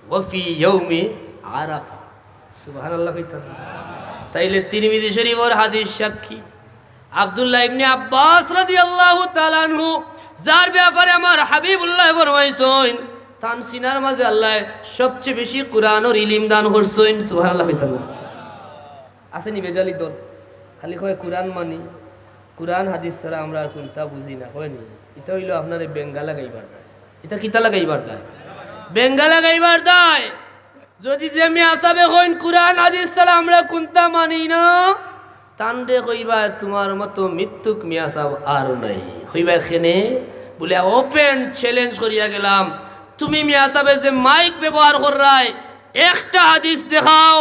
ওয়া ফি ইয়াউমি আরাফা। সুবহানাল্লাহ কইতাম। তাইলে তিরমিজি শরীফের হাদিস সাক্ষী আব্দুল্লাহ ইবনে আব্বাস রাদিয়াল্লাহু তাআলা আনহু, যার ব্যাপারে আমার হাবিবুল্লাহ ফরমাইছেন তান সিনার মাঝে আল্লাহ সবচেয়ে বেশি কোরআনের ইলম দান করছেন। সুবহানাল্লাহ কইতাম। আসেনি বেজালি দল খালি কয় কোরআন মানি, কোরআন হাদিস ছাড়া আমরা আর কোনটা বুঝি না, হয়নি। এটা হইল আপনার বেঙ্গালা গাইবার দায়। এটা কিতা লাগাইবার দায়? বেঙ্গালা গাইবার দায়। যদি যে আমি আসাবে হইন কোরআন হাদিস ছাড়া আমরা কোনটা মানি না, তান্ডে কইবা তোমার মতো মৃত্যুক মিয়া সাহেব আর নাই। কইবা এখানে বলে ওপেন চ্যালেঞ্জ করিয়া গেলাম, তুমি মিয়া সাহেব যে মাইক ব্যবহার করায় একটা হাদিস দেখাও,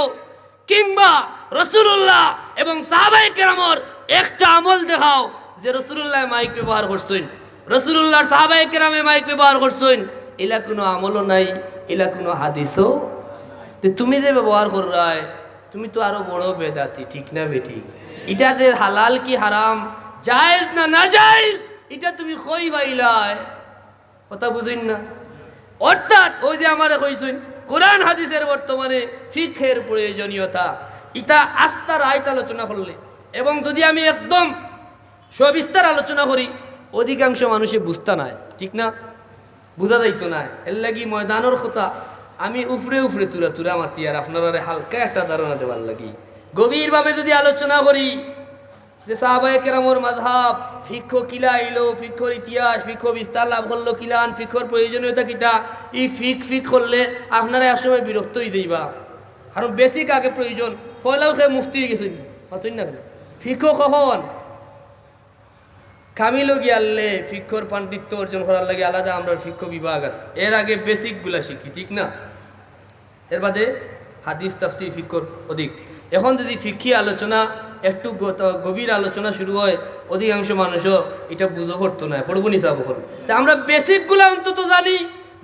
কিংবা রাসূলুল্লাহ এবং সাহাবায়ে কেরামের একটা আমল দেখাও যে রাসূলুল্লাহ মাইক ব্যবহার করছেন, রাসূলুল্লাহর সাহাবায়ে কেরামে মাইক ব্যবহার করছেন। এলা কোনো আমলও নাই, এলা কোনো হাদিসও। তুমি যে ব্যবহার করায় তুমি তো আরো বড় বেদাতি, ঠিক না বেঠিক? এটা যে হালাল কি হারাম, জায়েজ না না জায়েজ, এটা তুমি কই পাইলাই? কথা বুঝিন না। অর্থাৎ ওই যে আমারে কইছেন কোরআন হাদিসের বর্তমানে ফিকহের প্রয়োজনীয়তা, এটা আস্থার আয়ত আলোচনা করলে, এবং যদি আমি একদম সবিস্তার আলোচনা করি, অধিকাংশ মানুষে বুঝতা নাই, ঠিক না? বুঝা যাইতো না। এর লাগি ময়দানের কথা আমি উফরে উফরে তুরা তুরা মাতি, আর আপনারা হালকা একটা ধারণা দেওয়ার লাগি গভীরভাবে যদি আলোচনা করি যে সাহাবায়ে কেরামের মাযহাব, ফিকহ কিলা আইলো, ফিকহর ইতিহাস, ফিকহ বিস্তার লাভ করলো কিলান, ফিকহর প্রয়োজনীয়তা কিতা, এই ফিক করলে আপনারা একসময় বিরক্ত হয়ে যাইবা। কারণ বেসিক আগে প্রয়োজন। ফয়লাও খেয়ে মুফতি হয়ে গেছেন, হতই না? ফিকহ কখন কামিল গিয়ালে ফিকহর পাণ্ডিত্য অর্জন করার লাগে আলাদা আমরা ফিকহ বিভাগ আছে। এর আগে বেসিকগুলা শিখি, ঠিক না? এর বাদে হাদিস তাফসীর ফিকহর অধিক। এখন যদি ফিকহি আলোচনা একটু গভীর আলোচনা শুরু হয়, অধিকাংশ মানুষও এটা বুঝো করতো না, পড়বো নিচাব করবো। তা আমরা বেসিকগুলো অন্তত জানি।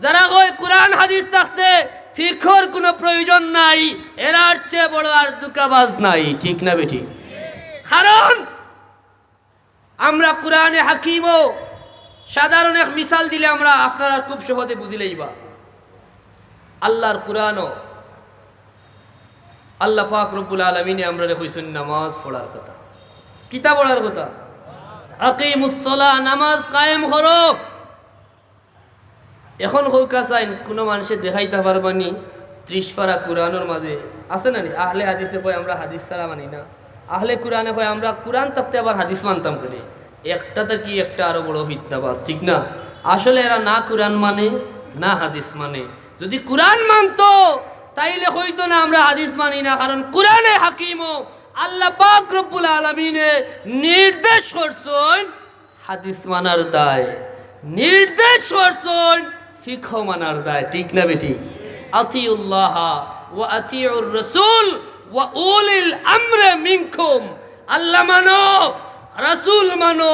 যারা কয় কোরআন হাদিস থাকতে ফিকহর কোনো প্রয়োজন নাই, এরার চেয়ে বড় আর দুকাবাজ নাই, ঠিক না বেঠিক? কারণ আমরা কোরআনে হাকিমও সাধারণ এক মিসাল দিলে আমরা আপনারা খুব সহজে বুঝিলেইবা। আল্লাহর কোরআনও আল্লাহ পাক রব্বুল আলামিনে আমরা কইছেন নামাজ পড়ার কথা, কিতাব পড়ার কথা। আকিমুস সালাহ, নামাজ কায়েম করো। এখন হইকা চাইন কোনো মানুষে দেখাইতে পারবানি 30 পারা কোরআনের মাঝে আছে না? আহলে হাদিসে কয় আমরা হাদিস ছাড়া মানি না, আহলে কোরআনে কয় আমরা কোরআন থাকতে আবার হাদিস মানতাম করে। একটাতে কি একটা আরো বড় ফিতনাবাজ, ঠিক না? আসলে এরা না কোরআন মানে না হাদিস মানে। যদি কোরআন মানতো তাইলে হইতো না আমরা হাদিস মানি না। কারণ কোরআনে হাকিমও আল্লাহ পাক রব্বুল আলামিনে নির্দেশ করছেন হাদিস মানার দায়, নির্দেশ করছেন ফিকহ মানার দায়, ঠিক না বেটি? আতিউল্লাহ ওয়া আতিউর রাসূল ওয়া উলিল আমরে মিনকুম। আল্লাহ মানো, রাসূল মানো,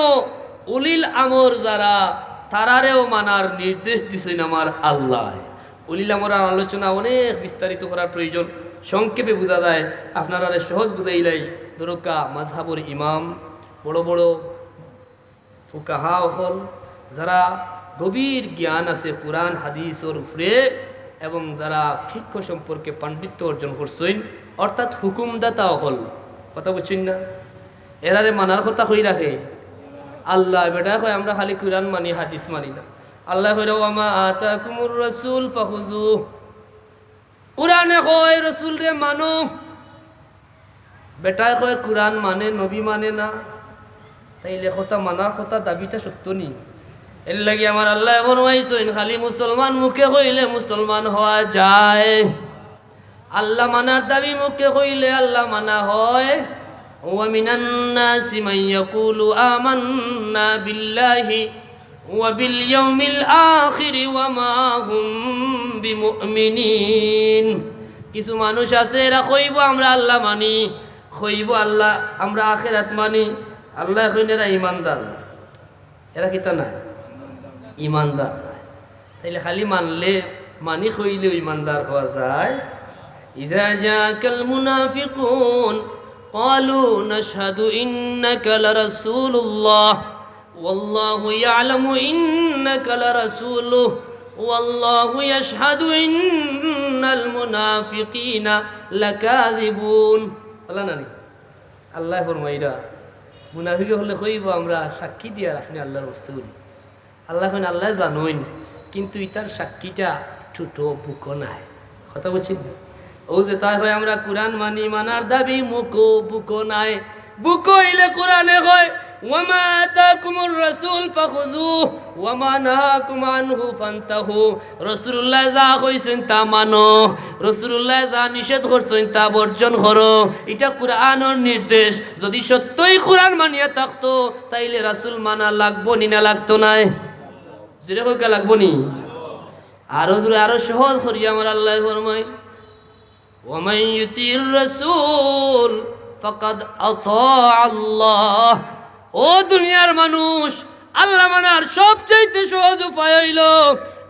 উলিল আমর যারা তারারেও মানার নির্দেশ দিছেন আমার আল্লাহ। উলিল আমরার আলোচনা অনেক বিস্তারিত করার প্রয়োজন, সংক্ষেপে বোঝা যায়। আপনারা সহজ বুঝাইলাই দরকা মাযহাবুর ইমাম, বড় বড় ফুকাহা হল, যারা গভীর জ্ঞান আছে কোরআন হাদিসের উপরে, এবং যারা ফিকহ সম্পর্কে পাণ্ডিত্য অর্জন করছেন, অর্থাৎ হুকুমদাতা হল। কথা বুঝছেন না? এরারে মানার কথা কই রাখে আল্লাহ। বেটা কয় আমরা খালি কোরআন মানি, হাদিস মানি না। আল্লাহ কইরা ওয়ামা আতাকুমুর রাসূল ফাখুযু। কোরআনে কয় রাসূল রে মানো, বেটা কয় কোরআন মানে নবী মানে না। তাইলে কথা মানার কথা দাবিটা সত্য নি? এর লাগি আমার আল্লাহ এমন হইছেন খালি মুসলমান মুখে কইলে মুসলমান হওয়া যায়, আল্লাহ মানার দাবি মুখে কইলে আল্লাহ মানা হয়। ওয়া মিনান নাসি মান ইয়াকুলু আমান্না বিল্লাহি ওয়া বিল ইয়াউমিল আখির ওয়া মা হুম বিমুমিনিন। কিছু মানুষ আছে এরা কইব আমরা আল্লাহ মানি, হইব আল্লাহ আমরা আখিরাত মানি, আল্লাহ কইন এরা ইমানদার না, এরা কিতা না ইমানদার না। তাইলে খালি মানলে মানি হইলেও ইমানদার হওয়া যায়। ইযা জাকাল মুনাফিকুন ক্বালু নাশহাদু ইন্নাকা লারাসূলুল্লাহ ওয়াল্লাহু ইয়ালামু ইন্নাকা লারাসূলুহু ওয়াল্লাহু ইয়াশহাদু ইন্নাল মুনাফিকিনা লাকাযিবুন। আল্লাহ নানি আল্লাহ ফরমাইরা মুনাফিক হলে কইব আমরা সাক্ষী দিয়া আপনি আল্লাহর রাসূল। আল্লাহ কইন আল্লাহ জানোইন, কিন্তু ইতার সাক্ষীটা ছোট বুকো নাই। কথা বলছি ও যে তাই হয় আমরা কোরআন মানি, মানার দাবি মুখো বুকো নাই। বুকো হইলে কোরআনে কয় ওয়ামা আতাকুমুর রাসূল ফাখুযুহু ওয়ামা নাহাকুম আনহু ফান্তাহু। রাসূলুল্লাহ যা কইছেন তা মানো, রাসূলুল্লাহ যা নিষেধ করছেন তা বর্জন করো। এটা কোরআনের নির্দেশ। যদি সত্যই কোরআন মানিয়া থাকতো তাইলে রাসূল মানা লাগবো নি না লাগতো না? যেটা কইকা লাগবো নি? আরো জোরে আরো সহজ করি আমার আল্লাহ ফরমায় ওয়ামান ইউতির রাসূল ফাকাদ আতা আল্লাহ। ও দুনিয়ার মানুষ, আল্লাহ মানার সবচাইতে সহজ উপায় হইল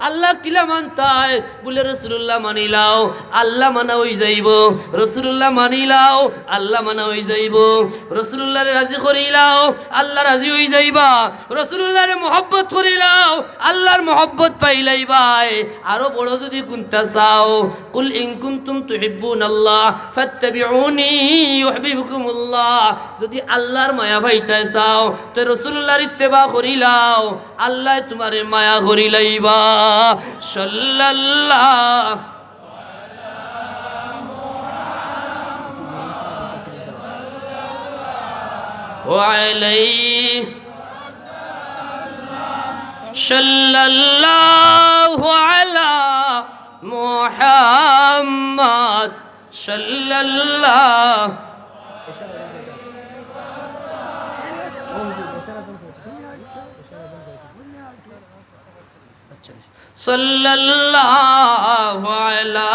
আল্লাহ কিলা মানতায় বলে রাসূলুল্লাহ মানিলাও, আল্লাহ মানা হই যাইব। রাসূলুল্লাহ মানিলাও, আল্লাহ মানা হই যাইব। রাসূলুল্লাহরে রাজি করিলাও, আল্লাহ রাজি হই যাইবা। রাসূলুল্লাহরে মহব্বত করিলাও, আল্লাহর মহব্বত পাইলাইবাই। আরো বড় যদি কুনতা চাও, কুল ইন কুনতুম তুহিব্বুনাল্লাহ ফাত্তাবিউনি ইউহিব্বুকুমুল্লাহ। যদি আল্লাহর মায়া পাইতে চাও তো রাসূলুল্লাহর ইত্তেবা করিলাও, আল্লাহ তোমারে মায়া করিলাইবা। সাল্লাল্লাহু আলাইহি সাল্লাল্লাহু আলা মুহাম্মদ সাল্লাল্লাহু সাল্লাল্লাহু আলা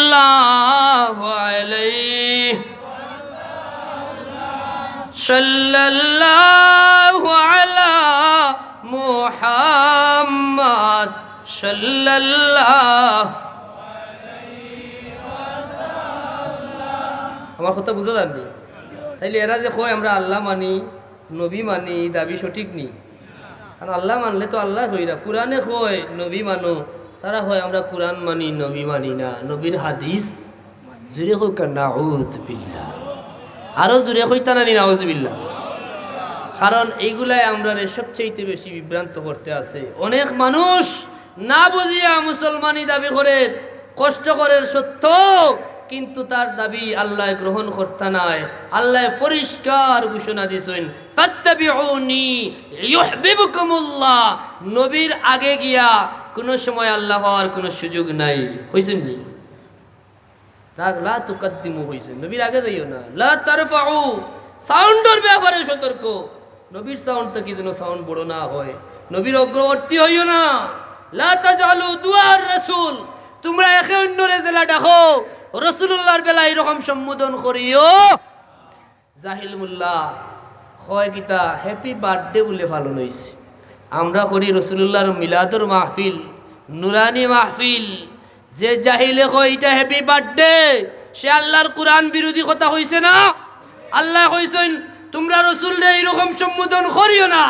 সাল্লাল্লাহু আলাইহি সাল্লাল্লাহু আলা মুহাম্মদ সাল্লাল্লাহু। আমার কথা বুঝা যাননি? তাইলে এরা যে কয় আমরা আল্লাহ মানি, নবী মানি, দাবি সঠিক নি। কারণ আল্লাহ মানলে তো আল্লাহ হইরা। কোরআনে কয় নবী মানো, তারা হয় আমরা কোরআন মানি নবী মানি না। নবীর হাদিস জুড়ে হোক নাউযুবিল্লাহ, আরো জুড়ে হইতা না নাউযুবিল্লাহ। কারণ এইগুলাই আমরা সবচেয়ে বেশি বিভ্রান্ত করতে আছে। অনেক মানুষ না বুঝিয়া মুসলমানি দাবি করে, কষ্ট করে সত্য, কিন্তু তার দাবি আল্লাহ গ্রহণ করতে নাই। আল্লাহ পরিষ্কার ঘোষণা দিয়েছেন ফাত্তাবিউনি ইউহিব্বুকুমুল্লাহ। নবীর আগে গিয়া কোনো সময় আল্লাহ হওয়ার কোনো সুযোগ নাই। হইছেন নি? লা তুকাদ্দিমু হইছেন, নবীর আগে যাইও না। লা তারফাউ, সাউন্ডের ব্যাপারে সতর্ক। নবীর সাউন্ড তো কি যেন সাউন্ড বড় না হয়। নবীর অগ্রবর্তী হইও না। লা তাজালু দুআর রাসূল, তোমরা একে অন্যরে জেলা ডাকো, রাসূলুল্লাহর বেলা এরকম সম্বোধন করিও। জাহিল মোল্লা হয় কিতা হ্যাপি বার্থডে বলে পালন হয়েছে। আমরা করি রাসূলুল্লাহর মিলাদুর মাহফিল, নুরানি মাহফিল। যে জাহিলে কয় এটা হ্যাপি বার্থডে, সে আল্লাহর কোরআন বিরোধী কথা হইছে না? আল্লাহ কইছেন তোমরা রাসূলরে এরকম সম্বোধন করিও না।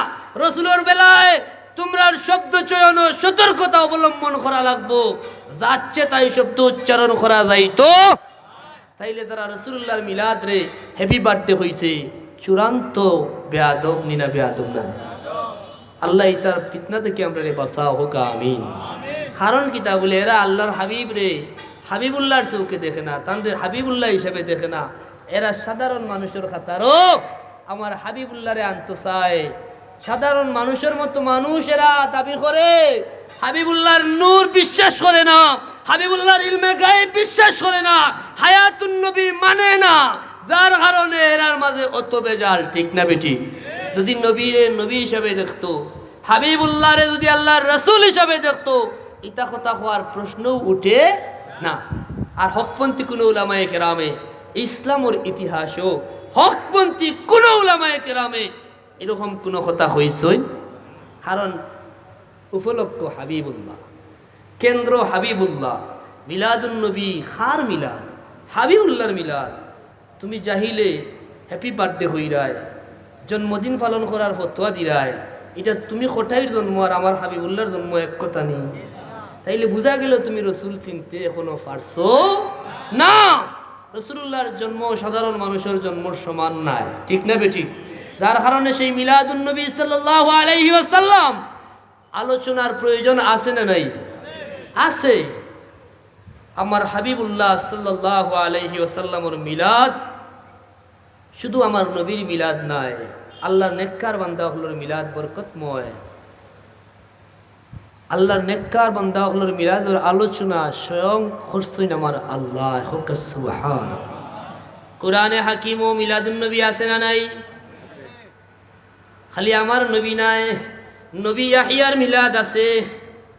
রাসূলের বেলায় তোমরা শব্দ চয়ন ও সতর্কতা অবলম্বন করা লাগবো। যাচ্ছে তাই শব্দ উচ্চারণ করা যাইতো। তাইলে তারা রাসূলুল্লাহর মিলাদ রে হ্যাপি বার্থডে হইছে, চূড়ান্ত বেয়াদব নিনা বেয়াদব না। আল্লাহ ইতার ফিতনা থেকে আমরা রে বাঁচাও হোক, আমিন। কারণ কিতা বলে এরা আল্লাহর হাবিব রে হাবিবুল্লাহর চৌকে দেখে না, তাদের হাবিবুল্লাহ হিসাবে দেখে না। এরা সাধারণ মানুষের খাতারও আমার হাবিবুল্লাহরে আনতে চায়। সাধারণ মানুষের মতো মানুষ এরা দাবি করে, হাবিবুল্লাহর নূর বিশ্বাস করে না, হাবিবুল্লাহর ইলমে গায়েব বিশ্বাস করে না, হায়াতুন নবী মানে না। যার কারণে এরার মাঝে অত বেজাল, ঠিক না বেটি? যদি নবীরে নবী হিসাবে দেখতো, হাবিবুল্লাহরে যদি আল্লাহর রাসূল হিসাবে দেখতো, ইতা কথা হওয়ার প্রশ্নও উঠে না। আর হকপন্থী কোনো উলামায়ে কেরামে ইসলামের ইতিহাসও হকপন্থী কোনো উলামায়ে কেরামে এরকম কোনো কথা হইছই। কারণ উপলক্ষ হাবিবুল্লাহ, কেন্দ্র হাবিবুল্লাহ, মিলাদুন নবী খার মিলাদ, হাবিবুল্লাহর মিলাদ। তুমি জাহিলে হ্যাপি বার্থডে হইরায়, জন্মদিন পালন করার ফতোয়া দিরায়, এটা তুমি কোটাইর জন্ম আর আমার হাবিবুল্লাহর জন্ম এক কথা নেই। তাইলে বোঝা গেল তুমি রসুল চিনতে এখনো পারছো না। রসুল্লাহর জন্ম সাধারণ মানুষের জন্মর সমান নাই, ঠিক না বেঠিক? যার কারণে সেই মিলাদুন নবী সাল্লাল্লাহু আলাইহি ওয়াসাল্লাম আলোচনার প্রয়োজন আছে না নাই? আছে। আমার হাবিবুল্লাহ সাল্লাল্লাহু আলাইহি ওয়াসাল্লামের মিলাদ শুধু আমার নবীর মিলাদ নয়, আল্লাহর নেককার বান্দা হলোর মিলাদ বরকতময়। আল্লাহর নেককার বান্দা হলোর মিলাদের আলোচনা স্বয়ং করছেন আমার আল্লাহ। সুবহানাল্লাহ। কোরআনে হাকিম ও মিলাদুন নবী আছে না নাই? খালি আমার নবী নাই, নবী ইয়াহিয়ার মিলাদ আছে।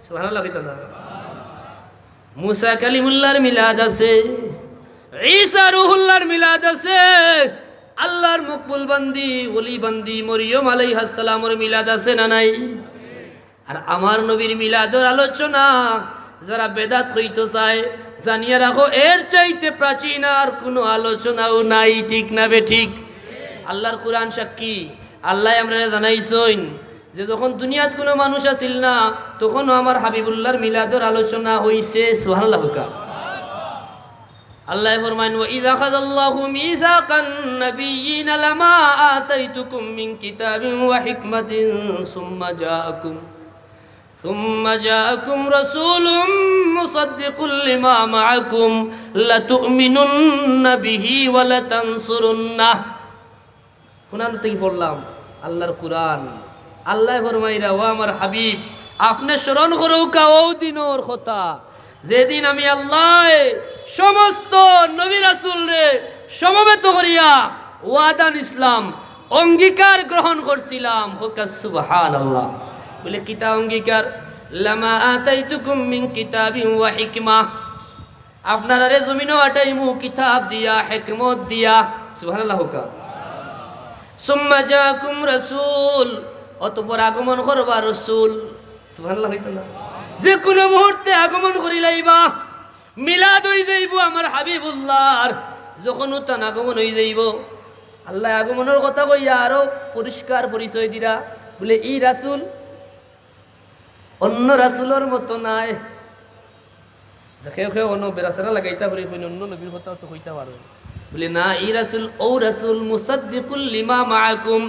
সুবহানাল্লাহ। মুসা কালিমুল্লাহর মিলাদ আছে, ঈসা রূহুল্লাহর মিলাদ আছে, আল্লাহর মকবুল বান্দি ওলি বান্দি মরিয়ম আলাইহিস সালামের মিলাদ আছে না নাই? আর আমার নবীর মিলাদের আলোচনা যারা বেদাত হইতে চায় জানিয়ে রাখো, এর চাইতে প্রাচীন আর কোনো আলোচনাও নাই, ঠিক না বে ঠিক? আল্লাহর কোরআন সাক্ষী। আল্লাহ আমরা জানাইছেন যে যখন দুনিয়াত কোনো মানুষ আসিল না তখনও আমার হাবিবুল্লাহর মিলাদের আলোচনা হইছে। সুবহানাল্লাহ। আল্লাহ ফরমান, ওয়া ইযা খাযাল্লাহু মিসাকান নাবিয়্যিনা লামা আতাইতুকুম মিন কিতাবিন ওয়া হিকমাতিন সুম্মা জাআকুম রাসূলুম মুসাদ্দিকুল লিমা মাআকুম লাতু'মিনুন্না বিহি ওয়া লাতানসুরুন্নাহ। কোরআন থেকে পড়লাম আল্লাহর কোরআন। আল্লাহ ফরমাইরা, ও আমার হাবিব, আপনি স্মরণ করো কাও দিনের কথা যেদিন আমি আল্লাহ সমস্ত নবী রাসূল রে সমবেত করিয়া ওয়াদান ইসলাম অঙ্গীকার গ্রহণ করছিলাম। সুবহানাল্লাহ। বলে কিতা অঙ্গীকার? লামা আতাইতুকুম মিন কিতাবিন ওয়া হিকমা, আপনারা রে জমিনও আটাইমু কিতাব দিয়া, হিকমত দিয়া। সুবহানাল্লাহ। সুম্মা জাআকুম রাসূল, অতঃপর আগমন করবা রাসূল। সুবহানাল্লাহ। যে কোনো মুহূর্তে আগমন করিলাইবা। মিলাদ হয়ে যাইব আমার হাবিবুল্লাহর। যখন তান আগমন হয়ে যাইব, আল্লাহ আগমনের কথা কইয়া আরো পরিষ্কার পরিচয় দিরা। বলে এই রাসূল অন্য রাসূলের মতো নাই। দেখে কেউ অন্য বেরাসারা লাগাইতা পারি, অন্য নবীর কথা তো কইতা পারো। বলে না, এই রাসূল ও রাসূল মুসাদ্দিকুল লিমা মাআকুম,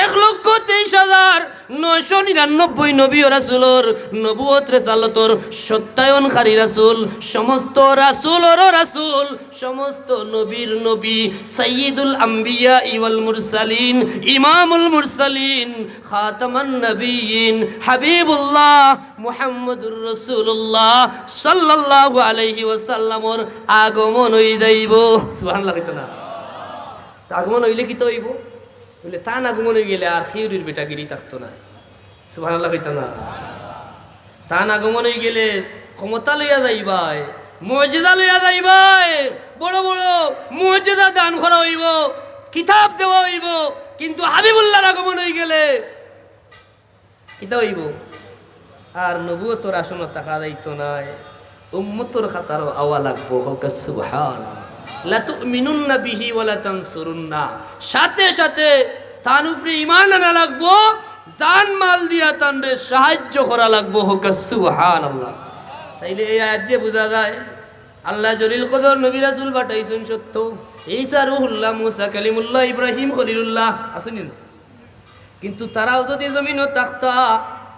1,23,999 নবী ও রাসূলের নবুয়ত রিসালাতর সত্যায়নকারী রাসূল, সমস্ত রাসূলের রাসূল, সমস্ত নবীর নবী, সাইয়্যিদুল আম্বিয়া ওয়াল মুরসালিন, ইমামুল মুরসালিন, খাতামান নবিয়্যিন, হাবিবুল্লাহ মুহাম্মদুর রাসূলুল্লাহ সাল্লাল্লাহু আলাইহি ওয়াসাল্লামর আগমন হই যাইব। সুবহানাল্লাহ। না আগমন হইলে কি তো হইব? বলে তান আগমন হয়ে গেলে আর খিউরির বেটাগিরি থাকতো না। সুবহানাল্লাহ। না তান আগমন হয়ে গেলে ক্ষমতা লইয়া যাইবাই, মুজিজা লইয়া যাইবাই, বড় বড় মুজিজা দান করা হইব, কিতাব দেওয়া হইব। কিন্তু হাবিবুল্লাহর আগমন হয়ে গেলে কিতা হইব? আর নবুয়তর আসন টাকা যাইতো নাই, উম্মতর খাতারও আওয়া লাগবো। সুবহানাল্লাহ। লাতুমিনুন্না বিহি ওয়া লাতানসুরুন্না, সাথে সাথে তার উপরে ঈমান আনা লাগবো, জান মাল দিয়া তানরে সাহায্য করা লাগবো। সুবহানাল্লাহ। তাইলে এই আয়াত দিয়ে বোঝা যায় আল্লাহ জলিল কদর নবী রাসূল পাঠাইছেন সত্য। ঈসা রূহুল্লাহ, মুসা কালিমুল্লাহ, ইব্রাহিম খলিলুল্লাহ আসেনি না? কিন্তু তারাও যদি জমিনও থাকতা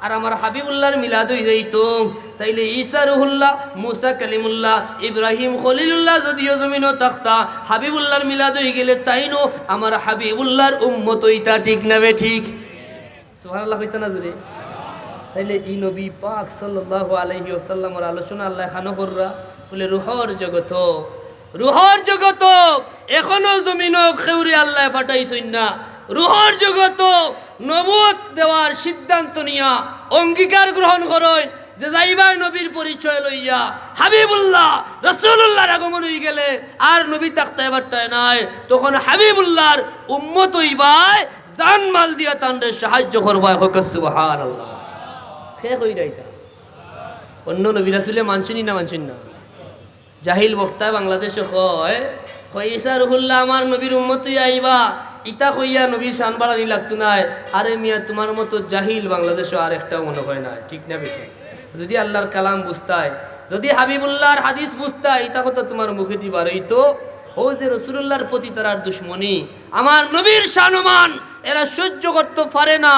আর আমার হাবিবুল্লাহর মিলাদ হয়ে যাইতো, তাইলে ঈসা রূহুল্লাহ, মুসা কালিমুল্লাহ, ইব্রাহিম খলিলুল্লাহ যদিও জমিনও থাকতা, হাবিবুল্লাহর মিলাদ হয়ে গেলে তাইনো আমার হাবিবুল্লাহর উম্মত হইতা। ঠিক না বে ঠিক? সুবহানাল্লাহ হইতা না জুড়ে? তাইলে এই নবী পাক সাল্লাল্লাহু আলাইহি ওয়াসাল্লামের আলোচনা আল্লাহ খানো কররা। বলে রুহর জগত, রুহর জগত এখনো জমিনও খেউরি আল্লাহ ফাটাইছেন না। রুহর জগত নবুয়ত দেওয়ার সিদ্ধান্ত নিয়া অঙ্গীকার গ্রহণ করেন যে যাইবার নবীর পরিচয় লইয়া হাবিবুল্লাহ রাসূলুল্লাহর আগমন হয়ে গেলে আর নবী থাকতে পারতায় নাই, তখন হাবিবুল্লাহর উম্মত হইবাই জান মাল দিয়া তানরে সাহায্য করবায়। হোক সুবহানাল্লাহ। সে কই রাইতা অন্য নবী রাসূলে মানছেন না মানছেন না? জাহিল বক্তা বাংলাদেশে কয় ঈসা রুহুল্লাহ আমার নবীর উম্মত হইয়া আইবা, ইতা কইয়া নবীর শান বাড়ানি লাগতো নাই। আরে মিয়া তোমার মতো জাহিল বাংলাদেশে আর একটাও মনে হয় না, ঠিক না বেশি? যদি আল্লাহর কালাম বুঝতায়, যদি হাবিবুল্লাহর হাদিস বুঝতায়, ইতা কথা তোমার মুখে দিবার হইতো। ও যে রসুলুল্লাহর প্রতি তার দুশ্মনী, আমার নবীর শানমান এরা সহ্য করতে পারে না,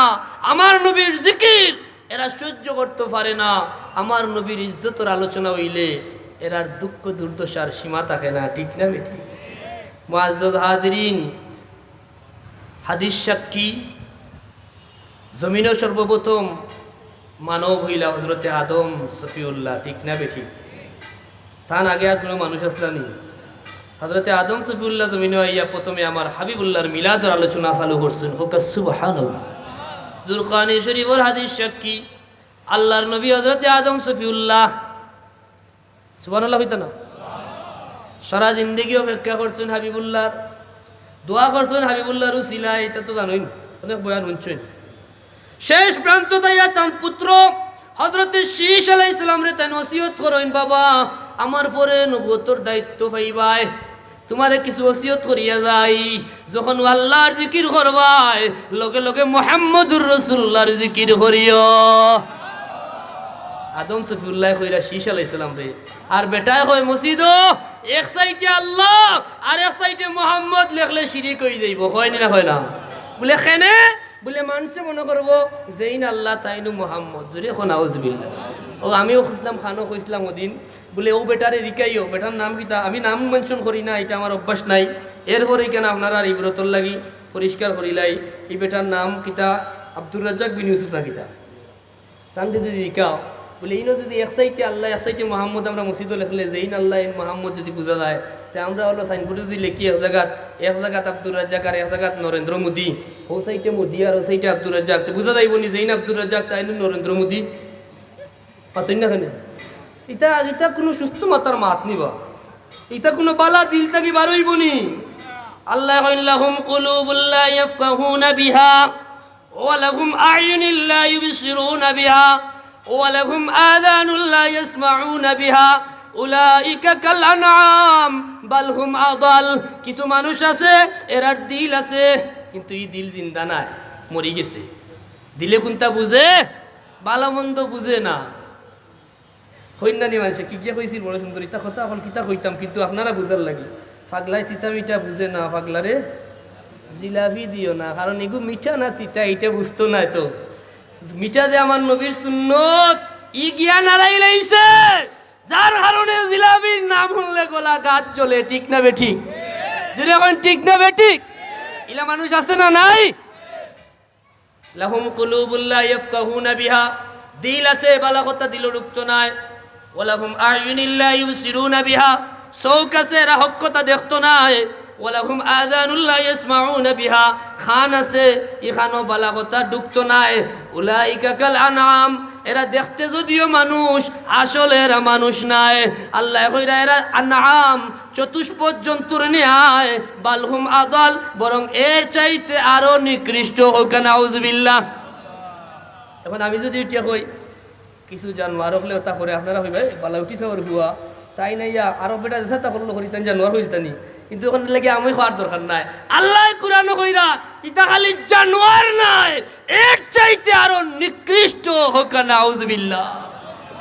আমার নবীর জিকির এরা সহ্য করতে পারে না, আমার নবীর ইজ্জতের আলোচনা হইলে এরার দুঃখ দুর্দশার সীমা থাকে না, ঠিক না বেটি? মুআজ্জাজ হাদিরিন, হাদিস সাক্ষী জমিনের সর্বপ্রথম মানব হইলা হযরতে আদম সফিউল্লাহ, ঠিক না বেটি? তার আগে আর কোনো মানুষ আসলানি। হযরতে আদম সফিউল্লাহ জমিনে আইয়া প্রথমে আমার হাবিবুল্লাহর মিলাদের আলোচনা চালু করছেন। হোক সুবহানাল্লাহ। জুরকানি শরীফের হাদিস সাক্ষী আল্লাহর নবী হযরতে আদম সফিউল্লাহ, সুবহানাল্লাহ হইতা না? সারা জিন্দগি অপেক্ষা করছেন হাবিবুল্লাহর, দোয়া করছেন হাবিবুল্লাহর উসিলায়, এটা তো জানোই, অনেক বয়ান শুনছেন। শেষ প্রান্ত তাইয়া তার পুত্র হযরতে শীশ আলাইহিস সালাম রে তাই ওসিয়ত করেন, বাবা আমার পরে নবুয়তের দায়িত্ব পাইবাই, তোমারে কিছু ওসিয়ত করিয়া যাই, যখন আল্লাহর জিকির করবাই লগে লগে মুহাম্মদুর রাসূলুল্লাহর জিকির করিও। আদম সফিউল্লাহ কইরা শীশ আলাইহিস সালাম রে, আর বেটায় কয় মসজিদ এক সাইডে আল্লাহ আর এক সাইডে মুহাম্মদ লেখলে শিরিক হয়ে যাইব, হয় না হয় না? বলে কেনে? বলে মানুষে মনে করবো যেইন আল্লাহ তাইনু মুহাম্মদ, জোরে এখন আউযুবিল্লাহ। ও আমিও খুঁজলাম, খানো খুঁজলাম ওদিন, বলে ও বেটারে দিকাইও, বেটার নাম কিতা? আমি নাম মেনশন করি না, এটা আমার অভ্যাস নাই। এরপরে কেন আপনারা আর ইব্রতর লাগি পরিষ্কার করিলাই, এই বেটার নাম কিতা? আব্দুর রাজ্জাক বিন ইউসুফ না কিতা? তানকে যদি দিকাও, বলে ইনো যদি এক সাইডে আল্লাহ এক সাইডে মোহাম্মদ আমরা মসজিদও লেখলে যেইন আল্লাহ ইন মোহাম্মদ যদি বোঝা যায়, তা আমরা হলো সাইনবোর্ডে যদি লিখি এক জায়গাত আব্দুর রাজ্জাক আর এক জায়গাত নরেন্দ্র মোদী, ও সাইডে মোদী আর ও সাইডে আব্দুর রাজ্জাক, তো বোঝা যাইব নি যেইন আব্দুর রাজ্জাক তাই নরেন্দ্র মোদী? পাতেন না কেন? ইটা ইটা কোনো সুস্থ মাতার মাত নিবা, ইটা কোনো বালা দিল থাকি বারইব নি। আল্লাহ লাহুম কুলুবুল লা ইয়াফকাহুনা বিহা ওয়া লাহুম আ'য়ুনুল লা ইউবসিরুনা বিহা ওয়া লাহুম আযানুল লা ইয়াসমাউনা বিহা উলাইকা কাল আনআম বাল হুম আদাল। কিছু মানুষ আছে এরার দিল আছে কিন্তু এই দিল জিন্দা নাই, মরি গেছে। দিলে কোনটা বুঝে? ভালো মন্দ বুঝে না। হইনানি মানুষে কি গিয়া কইছিল বড় সুন্দর ইতা কথা, এখন কিতা কইতাম, কিন্তু আপনারা বুঝার লাগি। পাগলাই তিতা মিঠা বুঝে না, পাগলারে জিলাপি দিও না, কারণ এগু মিঠা না তিতা এটা বুঝতো না। তো মিঠা যে আমার নবীর সুন্নত ই জ্ঞান হারাই লাইছে, যার কারণে জিলাপির নাম শুনলে গলা গাছ চলে, ঠিক না বেঠিক? যদি এখন ঠিক না বেঠিক? ইলা মানুষ আছে না নাই? লাহুম কুলুবুল লা ইয়াফকাহুনা বিহা, দিল আছে বালা কথা দিল রুক্ত নাই। ওয়ালাহুম আ'য়ুনুল লা ইউবসিরুনা বিহা, চোখ আছে এরা হক কথা দেখতো নাই। ওয়ালাহুম আযানুল লা ইয়াসমাউনা বিহা, খান আছে ইখানো বালা কথা ঢুকতো নাই। উলাইকা কাল আনআম, এরা দেখতে যদিও মানুষ আসলে এরা মানুষ নাই। আল্লাহ কইরা এরা আনআম চতুষ্পদ জন্তুর ন্যায়, বালহুম আদাল বরং এর চাইতে আরো নিকৃষ্ট হোক না, আউযুবিল্লাহ। এখন আমি যদি এটা কই কিছু জানোয়ার হলে তা করে আপনারা হইবে বালা উঠিছে ওর হুয়া তাই নাইয়া আরো বেটা দেখা তা করলো করি তাই জানোয়ার হইলতানি, কিন্তু ওখানে লাগে আমি হওয়ার দরকার নাই। আল্লাহ কুরআন কইরা ইতা খালি জানোয়ার নাই, এর চাইতে আরো নিকৃষ্ট হোক না, আউযুবিল্লাহ।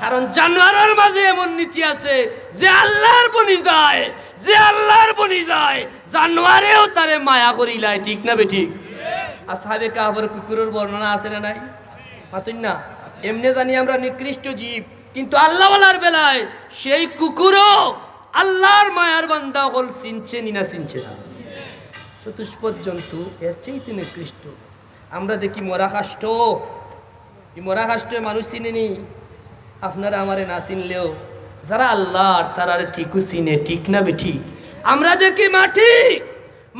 কারণ জানোয়ারের মাঝে এমন নীতি আছে যে আল্লাহর বনি যায়, যে আল্লাহর বনি যায় জানোয়ারেও তারে মায়া করিলায়, ঠিক না বেঠিক? আসহাবে কাহফের কুকুরের বর্ণনা আছে না নাই? মাতুন না? এমনি জানি আমরা নিকৃষ্ট জীব, কিন্তু আল্লাহওয়ালার বেলায় সেই কুকুরও আল্লাহর মায়ার বান্দা হল, চিনছে নি না চিনছে না? চতুষ্পদ জন্তু এর চাইতে নিকৃষ্ট। আমরা দেখি মরা কাষ্ঠ, এই মরা কাষ্ঠ মানুষ চিনেনি। আপনারা আমারে না চিনলেও যারা আল্লাহর তারা ঠিকও চিনে, ঠিক না বেঠিক? আমরা দেখি মাটি,